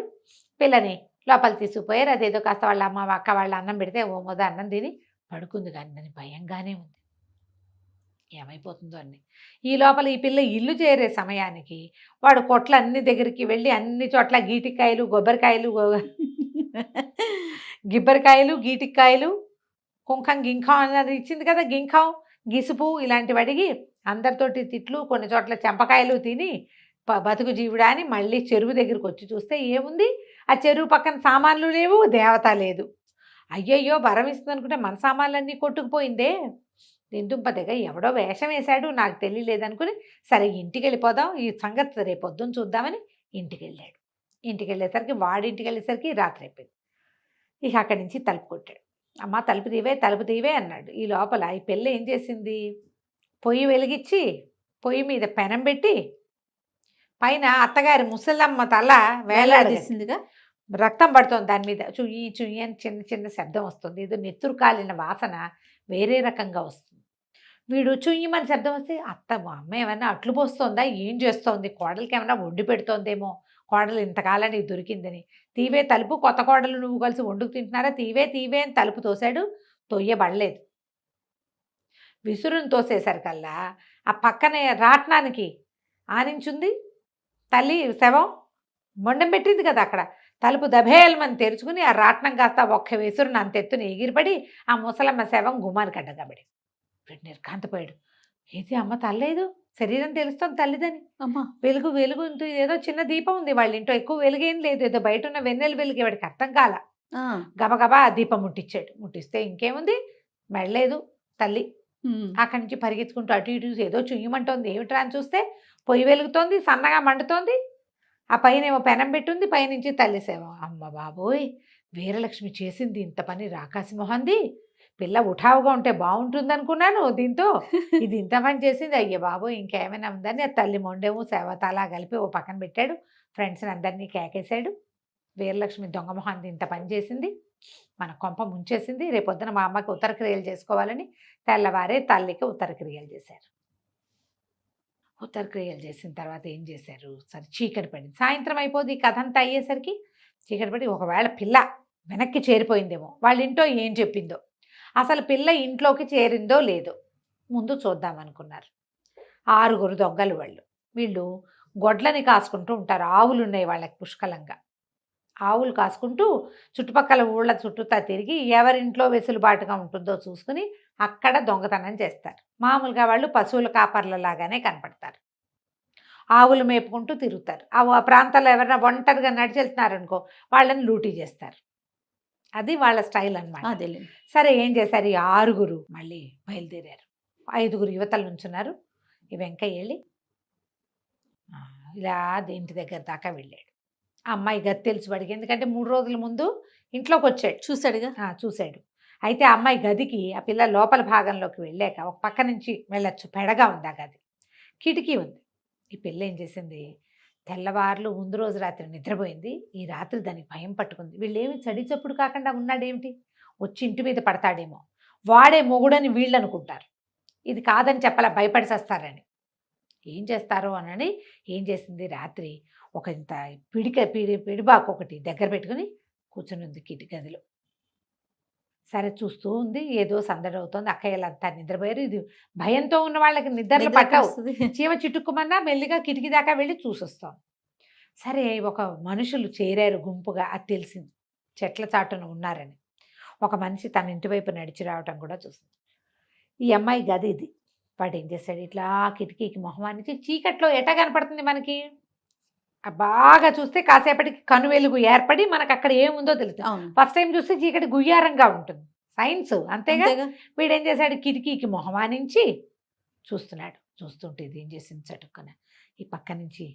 పిల్లని లోపల తీసుకుపోయారు. అదేదో కాస్త వాళ్ళ అమ్మ అక్క వాళ్ళ అన్నం పెడితే ఓ మొద అన్నం తిని పడుకుంది. కానీ దాని భయంగానే ఉంది, ఏమైపోతుందో అన్ని. ఈ లోపల ఈ పిల్ల ఇల్లు చేరే సమయానికి వాడు కొట్ల అన్ని దగ్గరికి వెళ్ళి అన్ని చోట్ల గీటికాయలు, గిబ్బరికాయలు, గీటికాయలు, కుంకం, గింఖం అన్నది ఇచ్చింది కదా, గింఖం, గిసుపు ఇలాంటివి అడిగి అందరితోటి తిట్లు, కొన్ని చోట్ల చెంపకాయలు తిని బతుకు జీవుడా అని మళ్ళీ చెరువు దగ్గరికి వచ్చి చూస్తే ఏముంది, ఆ చెరువు పక్కన సామాన్లు లేవు, దేవత లేదు. అయ్యయ్యో వరం ఇస్తుంది అనుకుంటే మన సామాన్లన్నీ కొట్టుకుపోయిందే. దిందుంపదగా ఎవడో వేషం వేశాడు, నాకు తెలియలేదనుకుని సరే ఇంటికి వెళ్ళిపోదాం, ఈ సంగతి రేపు పొద్దున్న చూద్దామని ఇంటికి వెళ్ళాడు. ఇంటికి వెళ్ళేసరికి వాడింటికి వెళ్ళేసరికి రాత్రి అయిపోయింది. ఇక అక్కడి నుంచి తలుపు కొట్టాడు. అమ్మ తలుపు తీవే అన్నాడు. ఈ లోపల ఈ పిల్ల ఏం చేసింది, పొయ్యి వెలిగించి పొయ్యి మీద పెనం పెట్టి పైన అత్తగారి ముసలమ్మ తల వేలాడదీసిందిగా, రక్తం పడుతుంది దాని మీద. చుయ్యి అని చిన్న చిన్న శబ్దం వస్తుంది. ఏదో నెత్తురు కాలిన వాసన వేరే రకంగా వస్తుంది. వీడు చుయ్యమని శబ్దం వస్తే అమ్మ ఏమన్నా అట్లు పోస్తోందా, ఏం చేస్తోంది, కోడలికి ఏమన్నా వండి పెడుతోందేమో, కోడలు ఇంతకాలానికి దొరికిందని. తీవే తలుపు, కొత్త కోడలు నువ్వు కలిసి వండుకు తింటున్నారా, తీవే అని తలుపు తోశాడు. తొయ్యబడలేదు. విసురుని తోసేసరికల్లా ఆ పక్కనే రాట్నానికి ఆనించుంది తల్లి శవం, మొండం పెట్టింది కదా అక్కడ. తలుపు దభేల్మని తెరుచుకుని ఆ రాట్నం కాస్త ఒక్క విసురుని అంతెత్తుని ఎగిరిపడి ఆ ముసలమ్మ శవం గుమ్మానికి అడ్డగబడి వీడు నిర్ఘాంతపోయాడు. ఏది అమ్మ తల్లేదు, శరీరం తెలుస్తుంది తల్లిదని. అమ్మ వెలుగు ఏదో చిన్న దీపం ఉంది వాళ్ళ ఇంట్లో, ఎక్కువ వెలుగేం లేదు, ఏదో బయట ఉన్న వెన్నెల వెలుగు వాడికి అర్థం కాల. గబగబా ఆ దీపం ముట్టించాడు. ముట్టిస్తే ఇంకేముంది, మెడలేదు తల్లి. అక్కడి నుంచి పరిగెత్తుకుంటూ అటు ఇటు ఏదో చుయ్యమంటోంది. ఏమిట్రా అని చూస్తే పొయ్యి వెలుగుతోంది, సన్నగా మండుతోంది. ఆ పైన ఏమో పెనం పెట్టుంది, పైనుంచి తల్లి సేవ. అమ్మ బాబోయ్, వీరలక్ష్మి చేసింది ఇంత పని రాకాసి మొహంది. పిల్ల ఉఠావుగా ఉంటే బాగుంటుంది అనుకున్నాను, దీంతో ఇది ఇంత పని చేసింది. అయ్యే బాబోయ్, ఇంకేమైనా ఉందని ఆ తల్లి మొండేమో సేవత అలా కలిపి ఓ పక్కన పెట్టాడు. ఫ్రెండ్స్ని అందరినీ కేకేశాడు. వీరలక్ష్మి దొంగ మొహాన్ని ఇంత పని చేసింది, మన కొంప ముంచేసింది. రేపొద్దున మా అమ్మకి ఉత్తర క్రియలు చేసుకోవాలని తెల్లవారే తల్లికి ఉత్తర క్రియలు చేశారు. ఉత్తర క్రియలు చేసిన తర్వాత ఏం చేశారు, సరే చీకటి పడింది. సాయంత్రం అయిపోతుంది. ఈ కథ అంతా అయ్యేసరికి చీకటి పడి ఒకవేళ పిల్ల వెనక్కి చేరిపోయిందేమో, వాళ్ళ ఇంట్లో ఏం చెప్పిందో, అసలు పిల్ల ఇంట్లోకి చేరిందో లేదో ముందు చూద్దామనుకున్నారు. 6 దొంగలు వీళ్ళు గొడ్లని కాసుకుంటూ ఉంటారు. ఆవులు ఉన్నాయి వాళ్ళకి పుష్కలంగా. ఆవులు కాసుకుంటూ చుట్టుపక్కల ఊళ్ళ చుట్టూతా తిరిగి ఎవరింట్లో వెసులుబాటుగా ఉంటుందో చూసుకుని అక్కడ దొంగతనం చేస్తారు. మామూలుగా వాళ్ళు పశువుల కాపర్లలాగానే కనపడతారు. ఆవులు మేపుకుంటూ తిరుగుతారు. ఆ ప్రాంతాల్లో ఎవరైనా ఒంటరిగా నడిచి వెళ్తున్నారనుకో వాళ్ళని లూటీ చేస్తారు. అది వాళ్ళ స్టైల్ అన్నమాట. సరే ఏం చేశారు, ఈ 6 మళ్ళీ బయలుదేరారు. 5 యువతలు నుంచున్నారు. ఈ వెంకయ్య వెళ్ళి ఇలా ఇంటి దగ్గర దాకా వెళ్ళాడు. ఆ అమ్మాయి గది తెలుసు వాడికి, ఎందుకంటే 3 రోజుల ముందు ఇంట్లోకి వచ్చాడు, చూశాడు. అయితే ఆ అమ్మాయి గదికి ఆ పిల్ల లోపల భాగంలోకి వెళ్ళాక ఒక పక్క నుంచి వెళ్ళొచ్చు, పెడగా ఉంది ఆ గది, కిటికీ ఉంది. ఈ పిల్ల ఏం చేసింది, తెల్లవారులు ముందు రోజు రాత్రి నిద్రపోయింది. ఈ రాత్రి దానికి భయం పట్టుకుంది. వీళ్ళేమి చడి చప్పుడు కాకుండా ఉన్నాడేమిటి, వచ్చి ఇంటి మీద పడతాడేమో, వాడే మొగుడని వీళ్ళు అనుకుంటారు. ఇది కాదని చెప్పాలా, భయపడిసేస్తారని. ఏం చేస్తారో అనని ఏం చేసింది, రాత్రి ఒక ఇంత పిడిబాకు ఒకటి దగ్గర పెట్టుకుని కూర్చుని ఉంది కిటి గదిలో. సరే చూస్తూ ఉంది, ఏదో సందడి అవుతుంది. అక్కయ్యలంతా నిద్రపోయారు. ఇది భయంతో ఉన్న వాళ్ళకి నిద్రలు పట్టవు. చీమ చిటుక్కుమన్నా మెల్లిగా కిటికీ దాకా వెళ్ళి చూసొస్తాం. సరే ఒక మనుషులు చేరారు గుంపుగా, అది తెలిసింది చెట్ల చాటున ఉన్నారని. ఒక మనిషి తన ఇంటి వైపు నడిచి రావటం కూడా చూసింది. ఈ అమ్మాయి గది ఇది. వాడు ఏం చేశాడు, ఇట్లా కిటికీకి మొహమానికి, చీకట్లో ఎట కనపడుతుంది మనకి, బాగా చూస్తే కాసేపటికి కను వెలుగు ఏర్పడి మనకు అక్కడ ఏముందో తెలుస్తుంది. ఫస్ట్ టైం చూస్తే చీకటి గుయ్యారంగా ఉంటుంది, సైన్స్ అంతేగా. వీడేం చేశాడు, కిటికీకి మొహమానించి చూస్తున్నాడు. చూస్తుంటే ఇది ఏం చేసింది, చటుక్కున ఈ పక్క నుంచి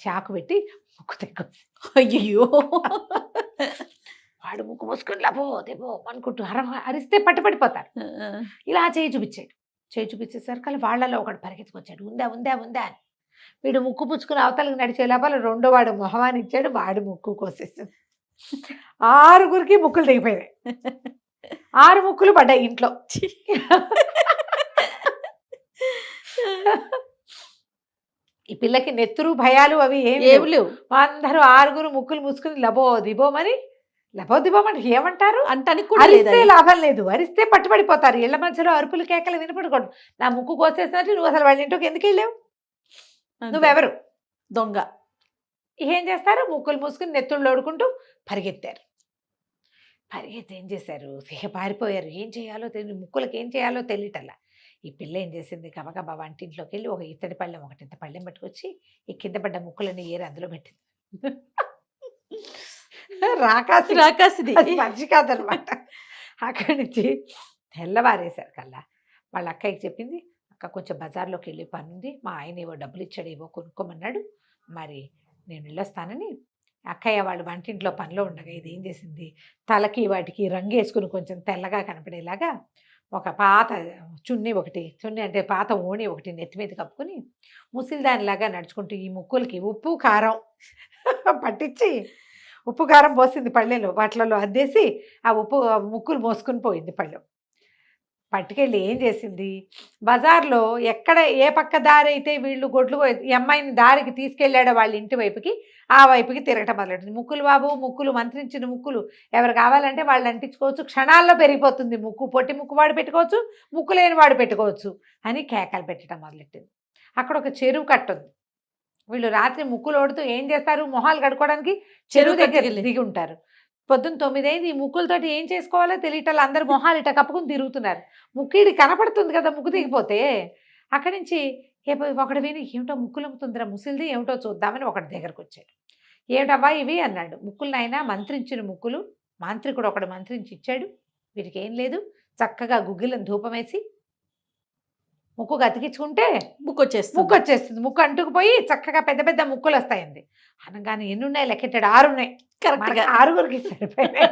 చాకు పెట్టి ముక్కు తెక్కొచ్చి, అయ్యో వాడు ముక్కు మూసుకొని లబో దెబో అనుకుంటూ అరిస్తే పట్టుపడిపోతాడు. ఇలా చేయి చూపించాడు. చేయి చూపించేసరికి వాళ్ళలో ఒకడు పరిగెత్తుకొచ్చాడు, ఉందా ఉందా ఉందా అని. వీడు ముక్కు పుచ్చుకుని అవతలకు నడిచే లోపల రెండో వాడు మొహమాని ఇచ్చాడు, వాడు ముక్కు కోసేసింది. 6 ముక్కులు దిగిపోయినాయి. 6 ముక్కులు పడ్డాయి ఇంట్లో. ఈ పిల్లకి నెత్తురు భయాలు అవి ఏమి లేవు. అందరూ 6 ముక్కులు మూసుకుని లబో దిబోమని, లబో దిబోమని ఏమంటారు అంటానికి కూడా అరిస్తే లాభం లేదు, అరిస్తే పట్టుబడిపోతారు. ఇళ్ల మధ్యలో అరుపులు కేకలు వినపడకూడదు. నా ముక్కు కోసేసినట్టు నువ్వు అసలు వాళ్ళ ఇంటికి ఎందుకు వెళ్ళావు, నువ్వెవరు దొంగ. ఏం చేస్తారు, ముక్కులు మూసుకుని నెత్తుళ్ళు ఓడుకుంటూ పరిగెత్తారు. పరిగెత్తి ఏం చేశారు, పారిపోయారు. ఏం చేయాలో తెలియదు, ముక్కులకి ఏం చేయాలో తెలియటల్లా. ఈ పిల్ల ఏం చేసింది, గబగబా వంటింట్లోకి వెళ్ళి ఒక ఇత్తడి పళ్ళెం, ఒకటింత పళ్ళెం పట్టుకొచ్చి ఈ కింద పడ్డ ముక్కులని ఏరి అందులో పెట్టింది. రాకాసిది మంచి కాదనమాట. అక్కడి నుంచి తెల్లవారేశారు కల్లా వాళ్ళ అక్కయ్యకి చెప్పింది, అక్క కొంచెం బజార్లోకి వెళ్ళి పని ఉంది, మా ఆయన ఏవో డబ్బులు ఇచ్చాడు, ఏవో కొనుక్కోమన్నాడు, మరి నేను వెళ్ళొస్తానని. అక్కయ్య వాళ్ళు వంటింట్లో పనిలో ఉండగా ఇది ఏం చేసింది, తలకి వాటికి రంగు వేసుకుని కొంచెం తెల్లగా కనపడేలాగా ఒక పాత చున్నీ అంటే పాత ఓణి ఒకటి నెత్తి మీద కప్పుకొని ముసిలిదానిలాగా నడుచుకుంటూ ఈ ముక్కులకి ఉప్పు కారం పట్టించి, ఉప్పు కారం పోసింది పళ్ళెలో, వాటిలలో అద్దేసి ఆ ముక్కులు మోసుకుని పోయింది పళ్ళెం. పట్టుకెళ్ళి ఏం చేసింది, బజార్లో ఎక్కడ ఏ పక్క దారి అయితే వీళ్ళు గొడ్లు ఈ అమ్మాయిని దారికి తీసుకెళ్ళాడో వాళ్ళ ఇంటి వైపుకి, ఆ వైపుకి తిరగటం మొదలెట్టింది. ముక్కులు బాబు, ముక్కులు మంత్రించిన ముక్కులు ఎవరు కావాలంటే వాళ్ళు అంటించుకోవచ్చు, క్షణాల్లో పెరిగిపోతుంది ముక్కు. పొట్టి ముక్కు వాడు పెట్టుకోవచ్చు, ముక్కు లేని వాడు పెట్టుకోవచ్చు అని కేకలు పెట్టడం మొదలెట్టింది. అక్కడ ఒక చెరువు కట్టుంది. వీళ్ళు రాత్రి ముక్కులు ఓడుతూ ఏం చేస్తారు, మొహాలు కడుక్కోవడానికి చెరువు దగ్గర దిగి ఉంటారు. పొద్దున్న 9 అయింది. ఈ ముక్కులతోటి ఏం చేసుకోవాలో తెలియటం, అందరు మొహాలు ఇట కప్పుకుని తిరుగుతున్నారు. ముక్కిడి కనపడుతుంది కదా ముక్కు దిగిపోతే. అక్కడి నుంచి ఒకడు విని, ఏమిటో ముక్కులు అమ్ముతుందిరా ముసిలిది, ఏమిటో చూద్దామని ఒకటి దగ్గరకు వచ్చాడు. ఏమిటవ్వా ఇవి అన్నాడు. ముక్కులనైనా మంత్రించిన ముక్కులు, మాంత్రికుడు ఒకడు మంత్రించి ఇచ్చాడు, వీటికి ఏం లేదు, చక్కగా గుగ్గిలను ధూపం వేసి ముక్కు అతికించుకుంటే ముక్కు వచ్చేస్తుంది. ముక్కు అంటుకుపోయి చక్కగా పెద్ద పెద్ద ముక్కులు వస్తాయండి. అనగానే ఎన్ని ఉన్నాయి లెక్కెట్టాడు, 6 ఉన్నాయి. కరెక్ట్గా 6 సరిపోయాయి.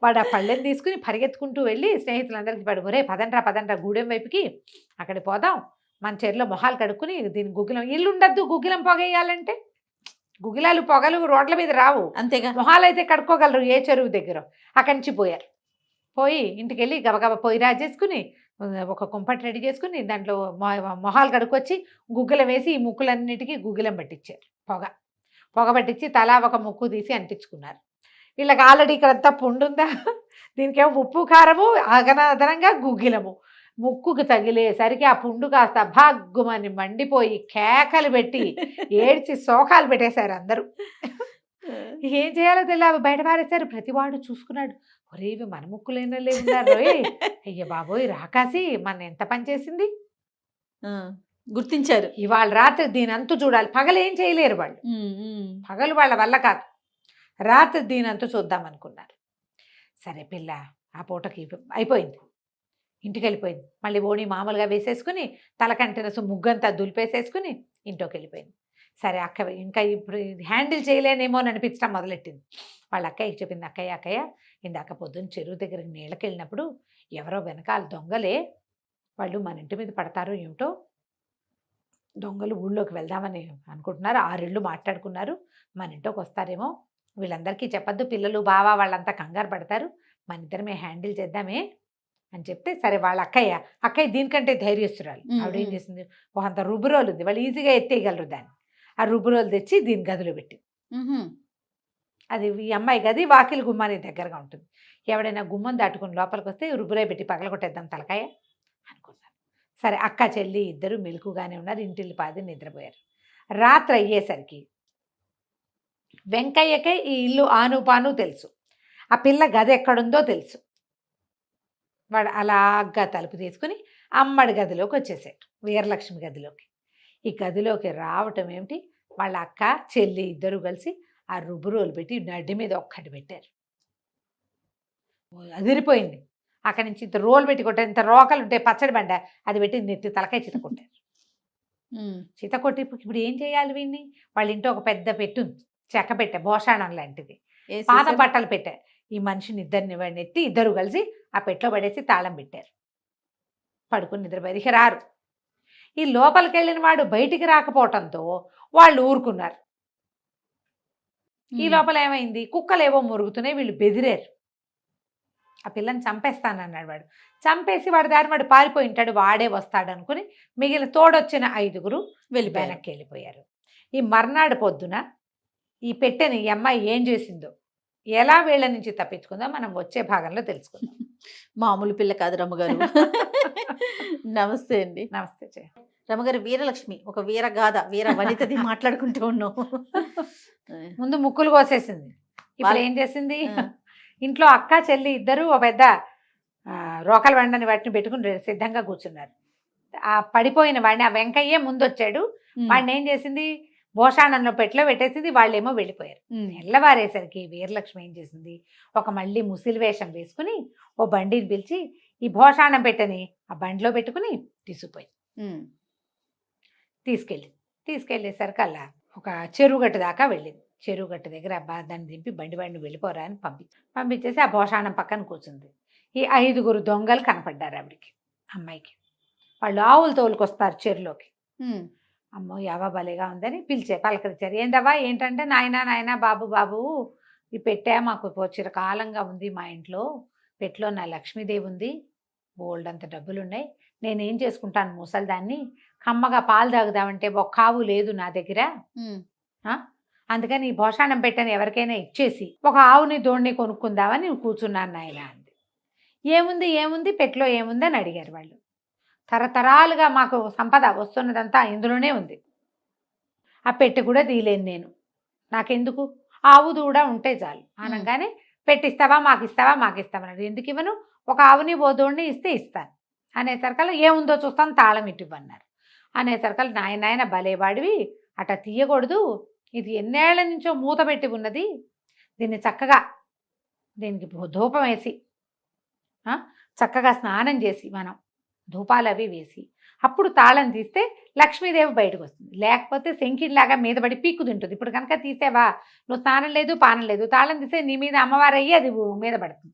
వాడు ఆ పళ్ళెని తీసుకుని పరిగెత్తుకుంటూ వెళ్ళి స్నేహితులందరికీ పడుకోరే పదండ్రా గూడెం వైపుకి, అక్కడికి పోదాం, మన చెరులో మొహాలు కడుక్కుని దీని గుగ్గిలం, ఇల్లు ఉండద్దు గుగ్గిలం పొగేయాలంటే, గుగ్గిలాలు పొగలు రోడ్ల మీద రావు, అంతేగా మొహాలు అయితే కడుక్కోగలరు ఏ చెరువు దగ్గర. అక్కడి నుంచి పోయారు. పోయి ఇంటికి వెళ్ళి గబగబా పొయ్యి రాజేసుకుని ఒక కుంపటి రెడీ చేసుకుని దాంట్లో మొహాలు కడుక్కొచ్చి గుగ్గిలం వేసి ఈ ముక్కులన్నిటికీ గుగ్గిలం పట్టించారు. పొగ పట్టించి తలా ఒక ముక్కు తీసి అంటించుకున్నారు. వీళ్ళకి ఆల్రెడీ ఇక్కడంతా పుండుందా, దీనికేమో ఉప్పు కారము, అదనంగా గుగ్గిలము. ముక్కుకు తగిలేసరికి ఆ పుండు కాస్త భాగ్గుమని మండిపోయి కేకలు పెట్టి ఏడ్చి శోకాలు పెట్టేశారు అందరూ. ఏం చేయాలో తెలియదు, బయట పారేశారు. ప్రతివాడు చూసుకున్నాడు, ఒరేవి మన ముక్కులేనలే ఉన్నారు, అయ్య బాబోయ్ రాకాసి మన ఎంత పని చేసింది గుర్తించారు. ఇవాళ రాత్రి దీనంతు చూడాలి. పగలు ఏం చేయలేరు వాళ్ళు, పగలు వాళ్ళ వల్ల కాదు, రాత్రి దీనంతు చూద్దాం అనుకున్నారు. సరే పిల్ల ఆ పూటకి అయిపోయింది, ఇంటికి వెళ్ళిపోయింది. మళ్ళీ ఓణి మామూలుగా వేసేసుకుని తలకంటిన ముగ్గంతా దులిపేసేసుకుని ఇంట్లోకి వెళ్ళిపోయింది. సరే అక్క ఇంకా ఇప్పుడు హ్యాండిల్ చేయలేనేమో అని అనిపించడం మొదలెట్టింది. వాళ్ళ అక్కయ్యకి చెప్పింది, అక్కయ్య ఇందాక పొద్దున్న చెరువు దగ్గరికి నీళ్ళకి వెళ్ళినప్పుడు ఎవరో వెనకాల దొంగలే, వాళ్ళు మన ఇంటి మీద పడతారో ఏమిటో, దొంగలు ఊళ్ళోకి వెళ్దామని అనుకుంటున్నారు, 6 ఇళ్ళు మాట్లాడుకున్నారు, మన ఇంట్లోకి వస్తారేమో, వీళ్ళందరికీ చెప్పద్దు, పిల్లలు బావా వాళ్ళంతా కంగారు పడతారు, మన ఇద్దరమే హ్యాండిల్ చేద్దామే అని చెప్తే, సరే వాళ్ళ అక్కయ్య దీనికంటే ధైర్యస్తురాలు. ఆవిడ ఏం చేసింది, అంత రుబ్బురోలు ఉంది, వాళ్ళు ఈజీగా ఎత్తేయగలరు దాన్ని. ఆ రుబ్బురోలు తెచ్చి దీని గదిలో పెట్టి, అది ఈ అమ్మాయి గది వాకిలి గుమ్మానికి దగ్గరగా ఉంటుంది. ఎవడైనా గుమ్మం దాటుకుని లోపలికి వస్తే రుబ్బురే పెట్టి పగలగొట్టేద్దాం తలకాయ అనుకున్నారు. సరే అక్క చెల్లి ఇద్దరు మెలకుగానే ఉన్నారు, ఇంటిల్లి పాది నిద్రపోయారు. రాత్రి అయ్యేసరికి వెంకయ్యకే ఈ ఇల్లు ఆనుపాను తెలుసు, ఆ పిల్ల గది ఎక్కడుందో తెలుసు. వాడు అలాగా తలుపు తీసుకుని అమ్మడి గదిలోకి వచ్చేసాడు, వీరలక్ష్మి గదిలోకి. ఈ గదిలోకి రావటం ఏమిటి, వాళ్ళ అక్క చెల్లి ఇద్దరు కలిసి ఆ రుబ్బురోలు పెట్టి నడ్డి మీద ఒక్కటి పెట్టారు. అదిరిపోయింది. అక్కడి నుంచి ఇంత రోలు పెట్టి కొట్టారు, ఇంత రోకలు ఉంటాయి పచ్చడి బండ, అది పెట్టి నెత్తి తలకాయ చిత కొట్టారు. చిత కొట్టి ఇప్పుడు ఏం చేయాలి వీడిని, వాళ్ళ ఇంట్లో ఒక పెద్ద పెట్టు ఉంది, చెక్క పెట్టే భోషాణం లాంటిది, పాత బట్టలు పెట్టారు. ఈ మనిషిని ఇద్దరిని వాడిని ఎత్తి ఇద్దరు కలిసి ఆ పెట్టలో పడేసి తాళం పెట్టారు. పడుకుని నిద్రపోయి రారు. ఈ లోపలికి వెళ్ళిన వాడు బయటికి రాకపోవటంతో వాళ్ళు ఊరుకున్నారు. ఈ లోపల ఏమైంది, కుక్కలేవో మురుగుతున్నాయి, వీళ్ళు బెదిరారు. ఆ పిల్లని చంపేస్తానన్నాడు వాడు. చంపేసి వాడి దారి వాడు పారిపోయి ఉంటాడు, వాడే వస్తాడు అనుకుని మిగిలిన తోడొచ్చిన 5 వెనక్కి వెళ్ళిపోయారు. ఈ మర్నాడు పొద్దున ఈ పెట్టెని ఈ అమ్మాయి ఏం చేసిందో, ఎలా వీళ్ళ నుంచి తప్పించుకుందో మనం వచ్చే భాగంలో తెలుసుకుందాం. మామూలు పిల్ల కాదు రమ్మగారు. నమస్తే అండి. నమస్తే రమ్మగారు. వీరలక్ష్మి ఒక వీరగాథ, వీర వనితది మాట్లాడుకుంటూ ఉన్నాం. ముందు ముక్కులు కోసేసింది, ఇప్పుడు ఏం చేసింది, ఇంట్లో అక్క చెల్లి ఇద్దరు ఒక పెద్ద రోకల వండని వాటిని పెట్టుకుని సిద్ధంగా కూర్చున్నారు. ఆ పడిపోయిన వాడిని ఆ వెంకయ్యే ముందు వచ్చాడు, వాడిని ఏం చేసింది భోషాణంలో పెట్టలో పెట్టేసింది, వాళ్ళేమో వెళ్ళిపోయారు. తెల్లవారేసరికి వీరలక్ష్మి ఏం చేసింది, ఒక మళ్ళీ ముసిలి వేషం వేసుకుని ఓ బండిని పిలిచి ఈ భోషాణం పెట్టని ఆ బండిలో పెట్టుకుని తీసుకెళ్ళేసరికి అలా ఒక చెరువుగట్టు దాకా వెళ్ళింది. చెరువుగట్టు దగ్గర దాన్ని దింపి బండి వెళ్ళిపోరా అని పంపించేసి ఆ భోషాణం పక్కన కూర్చుంది. ఈ 5 దొంగలు కనపడ్డారు ఆవిడికి, అమ్మాయికి. వాళ్ళు ఆవులు తోలుకొస్తారు చెరువులోకి. అమ్మో యావా భలేగా ఉందని పలకరించారు. ఏందవ్వా ఏంటంటే, నాయనా బాబు ఈ పెట్టే మాకు చిరకాలంగా ఉంది మా ఇంట్లో, పెట్లో నా లక్ష్మీదేవి ఉంది, బోల్డ్ అంత డబ్బులు ఉన్నాయి, నేనేం చేసుకుంటాను ముసలిదాన్ని, కమ్మగా పాలు తాగుదామంటే ఒక ఆవు లేదు నా దగ్గర, అందుకని ఈ భోషాణం పెట్టని ఎవరికైనా ఇచ్చేసి ఒక ఆవుని దోణ్ణి కొనుక్కుందామని కూర్చున్నాను నాయన అంది. ఏముంది పెట్లో ఏముంది అని అడిగారు వాళ్ళు. తరతరాలుగా మాకు సంపద వస్తున్నదంతా ఇందులోనే ఉంది, ఆ పెట్టె కూడా తీయలేను నేను, నాకెందుకు, ఆవు దూడ ఉంటే చాలు అనగానే పెట్టిస్తావా మాకు ఇస్తామన్నాడు. ఎందుకు ఇవ్వను, ఒక ఆవుని బోధోడిని ఇస్తే ఇస్తాను అనేసరికల్లా ఏముందో చూస్తాను తాళం ఇవ్వన్నారు. అనేసరికల్లా నాయన భలేవాడివి, అట్లా తీయకూడదు, ఇది ఎన్నేళ్ల నుంచో మూత పెట్టి ఉన్నది, దీన్ని చక్కగా దీనికి ధూపం వేసి చక్కగా స్నానం చేసి మనం ధూపాలు అవి వేసి అప్పుడు తాళం తీస్తే లక్ష్మీదేవి బయటకు వస్తుంది, లేకపోతే శంకిడిలాగా మీద పడి పీక్కు తింటుంది. ఇప్పుడు కనుక తీసేవా నువ్వు స్నానం లేదు పానం లేదు, తాళం తీస్తే నీ మీద అమ్మవారు అయ్యి అది మీద పడుతుంది,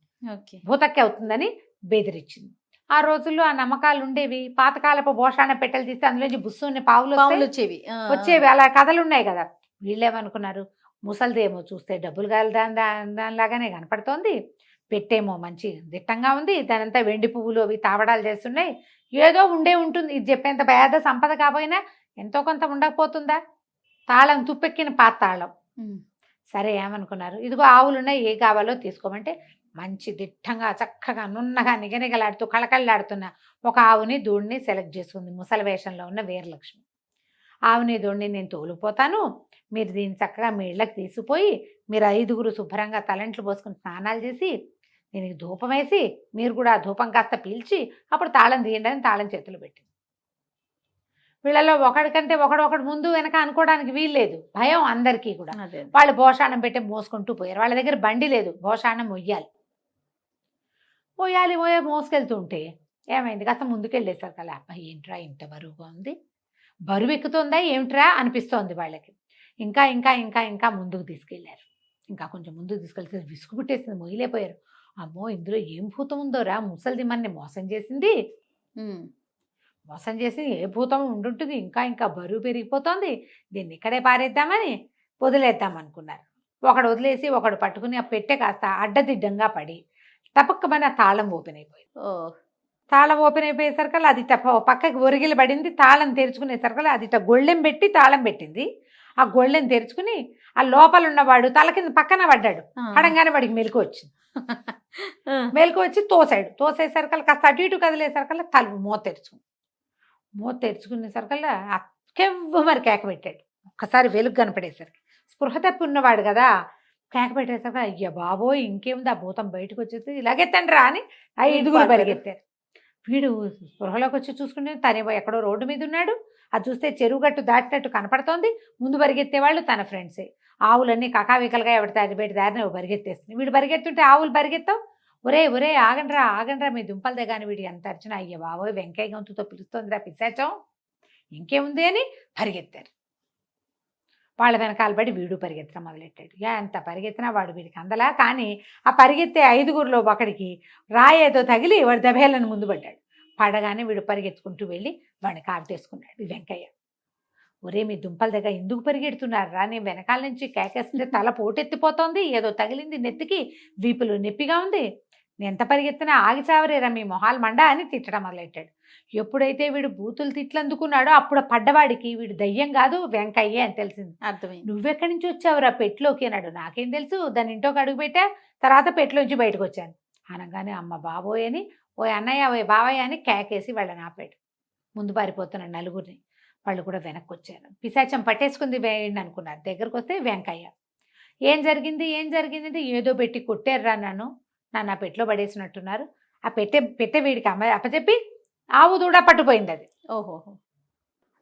భూతక్కి అవుతుందని బెదిరించింది. ఆ రోజుల్లో ఆ నమ్మకాలు ఉండేవి. పాతకాలపు భోషాణ పెట్టెలు తీస్తే అందులోంచి బుస్సుని పావులు వచ్చేవి, అలా కథలు ఉన్నాయి కదా. వీళ్ళేమనుకున్నారు, ముసలిదేమో చూస్తే డబ్బులు కాదు దానిలాగానే కనపడుతోంది, పెట్టేమో మంచి దిట్టంగా ఉంది, దానంతా వెండి పువ్వులు అవి తావడాలు చేస్తున్నాయి, ఏదో ఉంటుంది, ఇది చెప్పేంత పేద సంపద కాబోయినా ఎంతో కొంత ఉండకపోతుందా, తాళం తుప్పెక్కిన పాత తాళం. సరే ఏమనుకున్నారు, ఇదిగో ఆవులున్నాయి, ఏ కావాలో తీసుకోమంటే మంచి దిట్టంగా చక్కగా నున్నగా నిగనిగలాడుతూ కళకళలాడుతున్న ఒక ఆవుని దూడిని సెలెక్ట్ చేసుకుంది ముసలి వేషంలో ఉన్న వీరలక్ష్మి. ఆవుని దూడిని నేను తోలిపోతాను, మీరు దీన్ని చక్కగా మీ ఇళ్ళకి తీసుకుపోయి మీరు 5 శుభ్రంగా తలంట్లు పోసుకుని స్నానాలు చేసి దీనికి ధూపం వేసి మీరు కూడా ఆ ధూపం కాస్త పీల్చి అప్పుడు తాళం తీయండి అని తాళం చేతులు పెట్టింది. వీళ్ళలో ఒకడికంటే ఒకడు ముందు వెనక అనుకోవడానికి వీల్లేదు, భయం అందరికీ కూడా. వాళ్ళు భోషాణం పెట్టి మోసుకుంటూ పోయారు. వాళ్ళ దగ్గర బండి లేదు, భోషాణం మొయ్యాలి మోసుకెళ్తుంటే ఏమైంది, కాస్త ముందుకెళ్ళేసారు కదా, అబ్బాయి ఏంట్రా ఇంత బరువుగా ఉంది, బరువు ఎక్కుతుందా ఏమిట్రా అనిపిస్తోంది వాళ్ళకి. ఇంకా ఇంకా ఇంకా ఇంకా ముందుకు తీసుకెళ్లారు. ఇంకా కొంచెం ముందుకు తీసుకెళ్తే విసుగు పుట్టేసింది, మొయ్యలేపోయారు. అమ్మో ఇందులో ఏం భూతం ఉందోరా, ముసలిది మనని మోసం చేసింది, ఏ భూతం ఉండుంటుంది, ఇంకా ఇంకా బరువు పెరిగిపోతుంది, దీన్ని ఇక్కడే పారేద్దామని వదిలేద్దాం అనుకున్నారు. ఒకడు వదిలేసి ఒకడు పట్టుకుని ఆ పెట్టె కాస్త అడ్డదిడ్డంగా పడి తపక్కమని ఆ తాళం ఓపెన్ అయిపోయింది. ఓ తాళం ఓపెన్ అయిపోయేసరికల్లా అది పక్కకి ఒరిగిలి పడింది. తాళం తెరుచుకునేసరికల్లా అది గొళ్ళెం పెట్టి తాళం పెట్టింది. ఆ గొళ్ళెం తెరుచుకుని ఆ లోపల ఉన్నవాడు తల కింద పక్కన పడ్డాడు. పడంగానే వాడికి మెలకు వచ్చింది. మెలకు వచ్చి తోసేసరికల్లా కాస్త అటు ఇటు కదిలేసరికల్లా తలుపు మూత తెరుచుకునేసరికల్లా కెవ్వు మరి కేక పెట్టాడు. ఒక్కసారి వెలుగు కనపడేసరికి స్పృహ తప్పి ఉన్నవాడు కదా, కేక పెట్టేసరికి అయ్య బాబోయ్ ఇంకేముంది ఆ భూతం బయటకు వచ్చేసి ఇలాగెత్తండి రా అని 5 పరిగెత్తారు. వీడు స్పృహలోకి వచ్చి చూసుకుంటే తనే ఎక్కడో రోడ్డు మీద ఉన్నాడు. అది చూస్తే చెరువు గట్టు దాటినట్టు కనపడుతోంది. ముందు పరిగెత్తేవాళ్ళు తన ఫ్రెండ్సే. ఆవులన్నీ కకావికలుగా ఎవడి బయట దారిని పరిగెత్తేస్తుంది. వీడు పరిగెత్తుంటే ఆవులు పరిగెత్తావు, ఒరే ఆగండ్రా మీ దుంపల దగ్గర వీడు ఎంత అర్చన, అయ్య బాబోయ్ వెంకయ్య గొంతుతో పిలుస్తోందిరా పిశాచం ఇంకేముంది అని పరిగెత్తారు. వాళ్ళ వెనకాల పడి వీడు పరిగెత్తడం మొదలెట్టాడు. ఎంత పరిగెత్తినా వాడు వీడికి అందలా. కానీ ఆ పరిగెత్తే 5గురిలో ఒకడికి రాయేదో తగిలి వాడు దెబ్బేళ్ళని ముందు పడ్డాడు. పడగానే వీడు పరిగెత్తుకుంటూ వెళ్ళి వాడిని కావిటేసుకున్నాడు. వెంకయ్య, ఒరే మీ దుంపల దగ్గర ఎందుకు పరిగెడుతున్నారు రా, నేను వెనకాల నుంచి కేకేస్తుంటే తల పోటెత్తిపోతోంది, ఏదో తగిలింది నెత్తికి, వీపులు నొప్పిగా ఉంది, నేను ఎంత పరిగెత్తినా ఆగి చావరేరా మీ మొహాలు మండ అని తిట్టడం మొదలెట్టాడు. ఎప్పుడైతే వీడు బూతులు తిట్లు అందుకున్నాడో అప్పుడు పడ్డవాడికి వీడు దయ్యం కాదు వెంకయ్యే అని తెలిసింది. అర్థమైంది. నువ్వెక్కడి నుంచి వచ్చావురా పెట్లోకి అన్నాడు. నాకేం తెలుసు, దాని ఇంట్లోకి అడుగు పెట్టా, తర్వాత పెట్లోంచి బయటకు వచ్చాను అనగానే అమ్మ బాబోయ్ అని ఓ అన్నయ్య ఓ బావయ్య అని కేకేసి వాళ్ళని ఆపాడు. ముందు పారిపోతున్నాడు నలుగురిని. వాళ్ళు కూడా వెనక్కి వచ్చారు. పిశాచం పట్టేసుకుంది వేయండి అనుకున్నారు. దగ్గరకు వస్తే వెంకయ్య, ఏం జరిగింది అంటే ఏదో పెట్టి కొట్టారురా నన్ను ఆ పెట్టెలో పడేసినట్టున్నారు. ఆ పెట్టె వీడికి అప్పచెప్పి ఆవు దూడ పట్టుపోయింది. అది ఓహోహో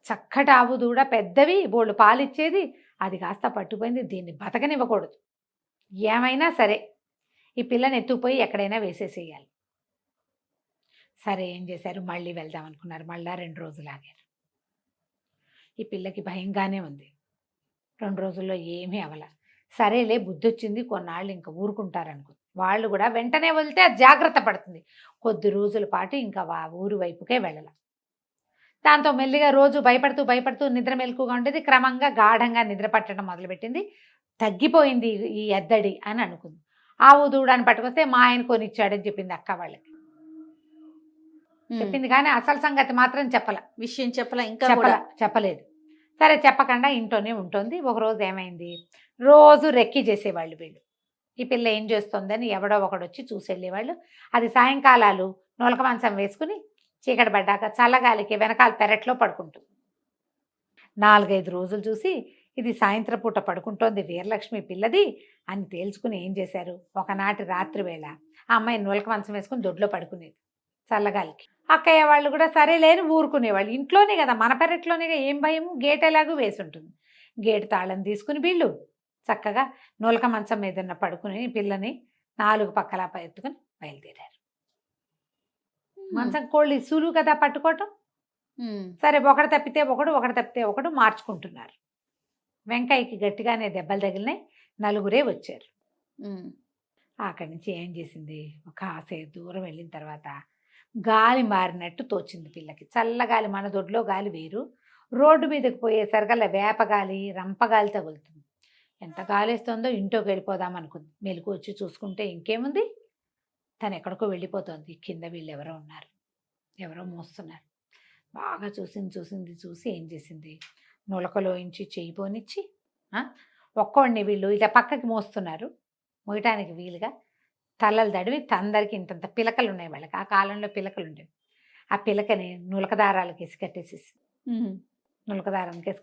చక్కటి ఆవు దూడ, పెద్దవి, బోళ్ళు పాలిచ్చేది, అది కాస్త పట్టుపోయింది. దీన్ని బతకనివ్వకూడదు, ఏమైనా సరే ఈ పిల్లని ఎత్తుకుపోయి ఎక్కడైనా వేసేసేయాలి. సరే ఏం చేశారు, మళ్ళీ వెళ్దాం అనుకున్నారు. మళ్ళా 2 రోజులు ఆగారు. ఈ పిల్లకి భయంగానే ఉంది. 2 రోజుల్లో ఏమీ అవల. సరేలే బుద్ధి వచ్చింది, కొన్నాళ్ళు ఇంకా ఊరుకుంటారనుకో. వాళ్ళు కూడా వెంటనే వెళ్తే అది జాగ్రత్త పడుతుంది. కొద్ది రోజుల పాటు ఇంకా ఊరు వైపుకే వెళ్ళాల. దాంతో మెల్లిగా రోజు భయపడుతూ నిద్ర మెలకుగా ఉండేది. క్రమంగా గాఢంగా నిద్ర పట్టడం మొదలుపెట్టింది. తగ్గిపోయింది ఈ ఎద్దడి అని అనుకుంది. ఆవు దూడని పట్టుకొస్తే మా ఆయన కొనిచ్చాడని చెప్పింది అక్క వాళ్ళకి. చెప్పింది కానీ అసలు సంగతి మాత్రం విషయం చెప్పలేదు. సరే చెప్పకుండా ఇంట్లోనే ఉంటుంది. ఒకరోజు ఏమైంది, రోజు రెక్కి చేసేవాళ్ళు వీళ్ళు. ఈ పిల్ల ఏం చేస్తుందని ఎవడో ఒకడు వచ్చి చూసి వెళ్ళేవాళ్ళు. అది సాయంకాలాలు నొలక మంచం వేసుకుని చీకటి పడ్డాక చల్లగాలికి వెనకాల పెరట్లో పడుకుంటుంది. 4-5 రోజులు చూసి ఇది సాయంత్రం పూట పడుకుంటోంది వీరలక్ష్మి పిల్లది అని తేల్చుకుని ఏం చేశారు, ఒకనాటి రాత్రి వేళ ఆ అమ్మాయి నొలక మంచం వేసుకుని దొడ్లో పడుకునేది చల్లగాలికి. అక్కయ్య వాళ్ళు కూడా సరే లేని ఊరుకునేవాళ్ళు. ఇంట్లోనే కదా, మన పెరట్లోనే, ఏం భయము, గేట్ ఎలాగూ వేసి ఉంటుంది. గేటు తాళం తీసుకుని వీళ్ళు చక్కగా నూలక మంచం మీద పడుకుని పిల్లని 4 పక్కల ఎత్తుకుని బయలుదేరారు. మంచం కోళ్ళు సులువు కదా పట్టుకోవటం. సరే ఒకటి తప్పితే ఒకడు మార్చుకుంటున్నారు. వెంకయ్యకి గట్టిగానే దెబ్బలు తగిలినాయి. 4గురే వచ్చారు. అక్కడి నుంచి ఏం చేసింది, ఒక కాసేపు దూరం వెళ్ళిన తర్వాత గాలి మారినట్టు తోచింది పిల్లకి. చల్లగాలి, మన దొడ్లో గాలి వేరు, రోడ్డు మీదకి పోయేసరికల్లా వేపగాలి రంపగాలి తగులుతుంది. ఎంత గాలేస్తుందో ఇంట్లోకి వెళ్ళిపోదాం అనుకుంది. మెలకు వచ్చి చూసుకుంటే ఇంకేముంది, తను ఎక్కడికో వెళ్ళిపోతుంది. కింద వీళ్ళు ఎవరో మోస్తున్నారు. బాగా చూసి ఏం చేసింది, నులకలోంచి చెయ్యి పోనిచ్చి ఒక్కోడిని వీళ్ళు ఇలా పక్కకి మోస్తున్నారు, మోయటానికి వీలుగా తలలు దడివి అందరికి ఇంతంత పిలకలు ఉన్నాయి వాళ్ళకి. ఆ కాలంలో పిలకలు ఉండేవి. ఆ పిలకని నులకదారాలకేసి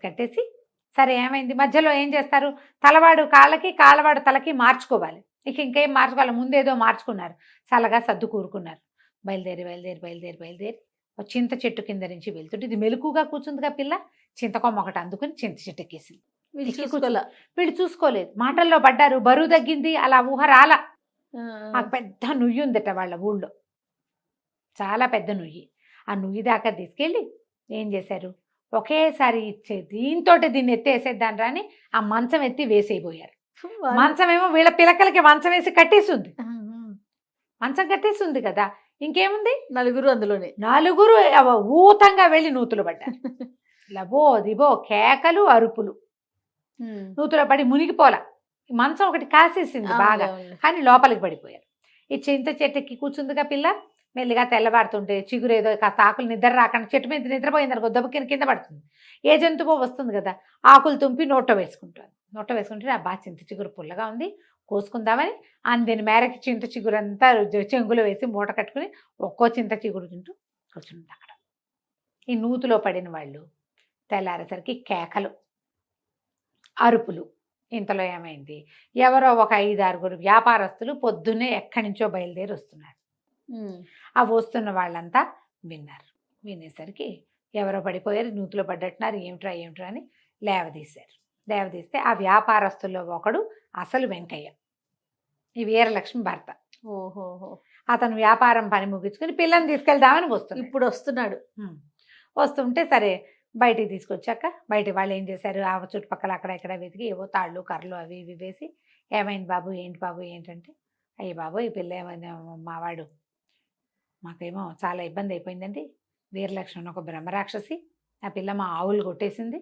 కట్టేసి సరే ఏమైంది, మధ్యలో ఏం చేస్తారు, తలవాడు కాళ్ళకి కాళ్ళవాడు తలకి మార్చుకోవాలి. ఇంకేం మార్చుకోవాలి, ముందేదో మార్చుకున్నారు. చల్లగా సర్దు కూరుకున్నారు. బయలుదేరి చింత చెట్టు కింద నుంచి వెళ్తుంటే ఇది మెలకుగా కూర్చుందిగా పిల్ల. చింతకొమ్మ ఒకటి అందుకుని చింత చెట్టు ఎక్కేసింది. వీళ్ళు చూసుకోలేదు, మాటల్లో పడ్డారు. బరువు తగ్గింది, అలా ఊహ రాల. ఆ పెద్ద నుయ్యి ఉందట వాళ్ళ ఊళ్ళో, చాలా పెద్ద నుయ్యి. ఆ నుయ్యి దాకా తీసుకెళ్ళి ఏం చేశారు, ఒకేసారి దీన్ని ఎత్తేసేద్దాని రాని ఆ మంచం ఎత్తి వేసేయబోయారు. మంచం ఏమో వీళ్ళ పిలకలకి మంచం వేసి కట్టేసింది. మంచం కట్టేసింది కదా, ఇంకేముంది, 4 అందులోనే 4 ఊతంగా వెళ్ళి నూతులు పడ్డారు. లబో దిబో కేకలు అరుపులు. నూతులో పడి మునిగిపోలా. మంచం ఒకటి కాసేసింది బాగా, కానీ లోపలికి పడిపోయారు. ఈ చింత చెట్టుకి కూర్చుందిగా పిల్ల, మెల్లిగా తెల్లబారుతుంటే చిగురు ఏదో కాస్త ఆకులు నిద్ర రాకుండా చెట్టు మీద నిద్రపోయింది అనుకో దెబ్బ కింద పడుతుంది. ఏ జంతువో వస్తుంది కదా, ఆకులు తుంపి నోట్లో వేసుకుంటుంది. నోట్లో వేసుకుంటే అబ్బా చింత చిగురు పుల్లగా ఉంది కోసుకుందామని అందిన మేరకి చింత చిగురు అంతా చెంగులో వేసి మూట కట్టుకుని ఒక్కో చింత చిగురు తింటూ కూర్చుంది అక్కడ. ఈ నూతులో పడిన వాళ్ళు తెల్లారేసరికి కేకలు, అరుపులు. ఇంతలో ఏమైంది, ఎవరో ఒక 5-6 వ్యాపారస్తులు పొద్దున్నే ఎక్కడి నుంచో బయలుదేరి వస్తున్నారు. ఆ వస్తున్న వాళ్ళంతా విన్నారు. వినేసరికి ఎవరో పడిపోయారు, నూతులో పడ్డట్టున్నారు, ఏమిట్రా అని లేవదీశారు. లేవదీస్తే ఆ వ్యాపారస్తుల్లో ఒకడు అసలు వెంకయ్య, ఈ వీరలక్ష్మి భర్త. ఓహోహో. అతను వ్యాపారం పని ముగించుకుని పిల్లని తీసుకెళ్దామని వస్తున్నాడు. ఇప్పుడు వస్తున్నాడు. వస్తుంటే సరే బయటికి తీసుకొచ్చాక బయట వాళ్ళు ఏం చేశారు, ఆ చుట్టుపక్కల అక్కడ ఇక్కడ వెతికి ఏవో తాళ్ళు కర్రలు అవి ఇవి వేసి, ఏమైంది బాబు ఏంటంటే, అయ్యి బాబు ఈ పిల్ల ఏమైనా మావాడు మాకేమో చాలా ఇబ్బంది అయిపోయిందండి, వీరలక్ష్మి ఒక బ్రహ్మరాక్షసి, ఆ పిల్ల మా ఆవులు కొట్టేసింది,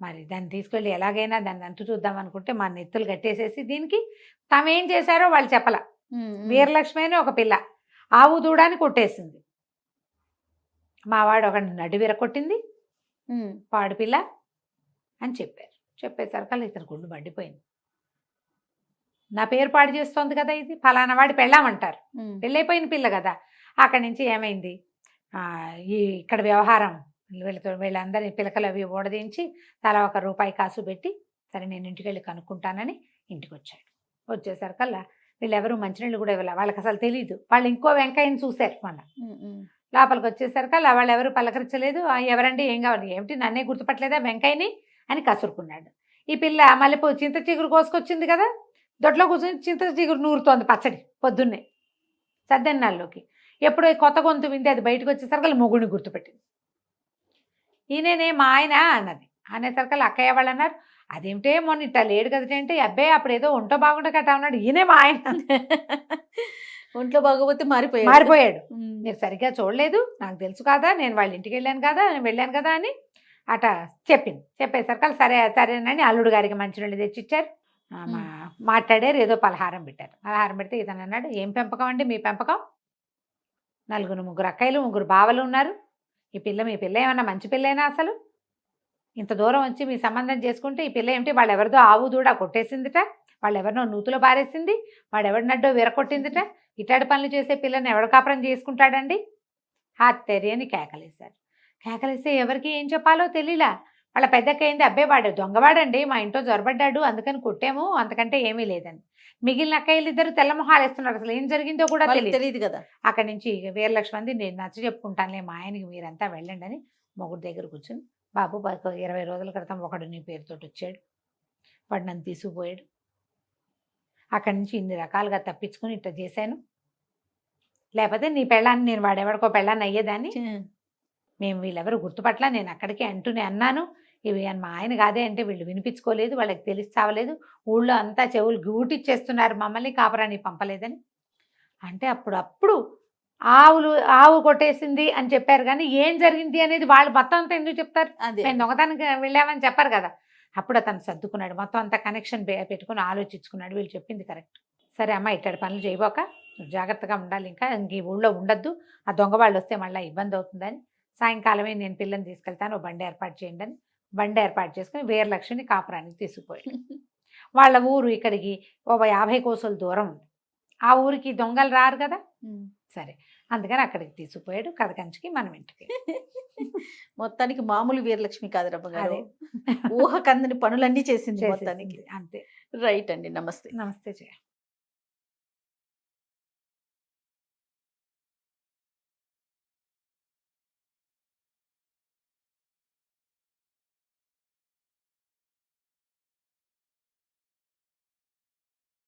మరి దాన్ని తీసుకెళ్ళి ఎలాగైనా దాన్ని అంతు చూద్దాం అనుకుంటే మా నెత్తులు కట్టేసేసి దీనికి తామేం చేశారో వాళ్ళు చెప్పల. వీరలక్ష్మి అని ఒక పిల్ల ఆవు దూడాన్ని కొట్టేసింది, మావాడు ఒక నడు విరకొట్టింది, పాడుపిల్ల అని చెప్పారు. చెప్పేసరికి ఇతను గుండు మండిపోయింది. నా పేరు పాడు చేస్తోంది కదా, ఇది ఫలానా వాడి పెళ్ళామంటారు, పెళ్ళైపోయిన పిల్ల కదా. అక్కడి నుంచి ఏమైంది, ఇక్కడ వ్యవహారం వీళ్ళందరినీ పిలకలు అవి ఓడదించి తలా ₹1 కాసు పెట్టి, సరే నేను ఇంటికి వెళ్ళి కనుక్కుంటానని ఇంటికి వచ్చాడు. వచ్చేసరికల్లా వీళ్ళెవరూ మంచినీళ్ళు కూడా ఇవ్వాలి, వాళ్ళకి అసలు తెలియదు. వాళ్ళు ఇంకో వెంకయ్యని చూశారు. మన లోపలికి వచ్చేసరికల్లా వాళ్ళు ఎవరు పలకరించలేదు. ఎవరండి ఏం కావాలి, ఏమిటి నన్నే గుర్తుపట్టలేదా వెంకయ్యని అని కసురుకున్నాడు. ఈ పిల్ల మళ్ళీ చింత చిగురు కోసుకొచ్చింది కదా, దొడ్లో కూర్చొని చింత చిగురు నూరుతోంది పచ్చడి పొద్దున్నే సద్దెన్నాల్లోకి. ఎప్పుడో కొత్త గొంతు వింటే అది బయటకు వచ్చేసరికి మొగుడిని గుర్తుపెట్టింది. ఈయననే మా ఆయన అన్నది. అనేసరికల్లా అక్కయ్య వాళ్ళు అన్నారు, అదేమిటే మొన్న ఇట్లా లేడు కదంటే, అబ్బాయి అప్పుడు ఏదో ఒంటో బాగుంటే కట్టా ఉన్నాడు, ఈయనే మా ఆయన. ఒంట్లో బాగోపోతే మారిపోయాడు, మీరు సరిగ్గా చూడలేదు, నాకు తెలుసు కదా, నేను వాళ్ళ ఇంటికి వెళ్ళాను కదా అని అట చెప్పింది. చెప్పేసరికి సరేనని అల్లుడు గారికి మంచినీళ్ళు తెచ్చిచ్చారు. మాట్లాడారు, ఏదో పలహారం పెట్టారు. పలహారం పెడితే ఇతను అన్నాడు, ఏం పెంపకం అండి మీ పెంపకం, 4 అక్కయ్యలు 3 బావలు ఉన్నారు, ఈ పిల్ల మీ పిల్ల ఏమన్నా మంచి పిల్లైనా, అసలు ఇంత దూరం వచ్చి మీ సంబంధం చేసుకుంటే ఈ పిల్ల ఏమిటి, వాళ్ళు ఎవరిదో ఆవు దూడ కొట్టేసిందిట, వాళ్ళు ఎవరినో నూతులో పారేసింది, వాడు ఎవరినడ్డో విరకొట్టిందిట, ఇటాడి పనులు చేసే పిల్లని ఎవడు కాపురం చేసుకుంటాడండి, హాత్తెరి అని కేకలేశారు. కేకలేస్తే ఎవరికి ఏం చెప్పాలో తెలియలా. వాళ్ళ పెద్దకైంది, అబ్బాయి వాడు దొంగవాడండి, మా ఇంట్లో జొరబడ్డాడు, అందుకని కొట్టాము, అంతకంటే ఏమీ లేదని. మిగిలిన అక్కయ్యలు ఇద్దరు తెల్లమొహాలు వేస్తున్నారు, అసలు ఏం జరిగిందో కూడా తెలియదు కదా. అక్కడి నుంచి వీరలక్ష్మి అంది, నేను నచ్చ చెప్పుకుంటానులే మా ఆయనకి, మీరంతా వెళ్ళండి అని మొగుడు దగ్గర కూర్చుని, బాబు 20 రోజుల క్రితం ఒకడు నీ పేరుతోటి వచ్చాడు, వాడు నన్ను తీసుకుపోయాడు, అక్కడి నుంచి ఇన్ని రకాలుగా తప్పించుకుని ఇట్లా చేశాను, లేకపోతే నీ పెళ్ళాన్ని నేను వాడెవడికో పెళ్ళాన్ని అయ్యేదాన్ని, మేము వీళ్ళెవరు గుర్తుపట్ల, నేను అక్కడికి అంటూనే అన్నాను, ఇవి మా ఆయన కాదే అంటే వీళ్ళు వినిపించుకోలేదు, వాళ్ళకి తెలిసి చావలేదు, ఊళ్ళో అంతా చెవులు గూటిచ్చేస్తున్నారు మమ్మల్ని, కాపురాన్ని పంపలేదని అంటే అప్పుడు ఆవు కొట్టేసింది అని చెప్పారు, కానీ ఏం జరిగింది అనేది వాళ్ళు మొత్తం అంతా ఎందుకు చెప్తారు, మేము దొంగతనానికి వెళ్ళామని చెప్పారు కదా. అప్పుడు అతను సర్దుకున్నాడు, మొత్తం అంతా కనెక్షన్ పెట్టుకుని ఆలోచించుకున్నాడు, వీళ్ళు చెప్పింది కరెక్ట్, సరే అమ్మ ఇట్టడి పనులు చేయబోక జాగ్రత్తగా ఉండాలి, ఇంకా ఈ ఊళ్ళో ఉండొద్దు, ఆ దొంగ వాళ్ళు వస్తే మళ్ళీ ఇబ్బంది అవుతుందని, సాయంకాలమే నేను పిల్లని తీసుకెళ్తాను, బండి ఏర్పాటు చేయండి అని బండి ఏర్పాటు చేసుకుని వీరలక్ష్మిని కాపురానికి తీసుకుపోయాడు. వాళ్ళ ఊరు ఇక్కడికి 50 కోసుల దూరం ఉంది, ఆ ఊరికి దొంగలు రారు కదా, సరే అందుకని అక్కడికి తీసుకుపోయాడు. కథ కంచికి మనం ఇంటికి. మొత్తానికి మామూలు వీరలక్ష్మి కాదు రమ్మ గారు, ఊహకందని పనులన్నీ చేసింది మొత్తానికి. అంతే. రైట్ అండి, నమస్తే. నమస్తే జయ.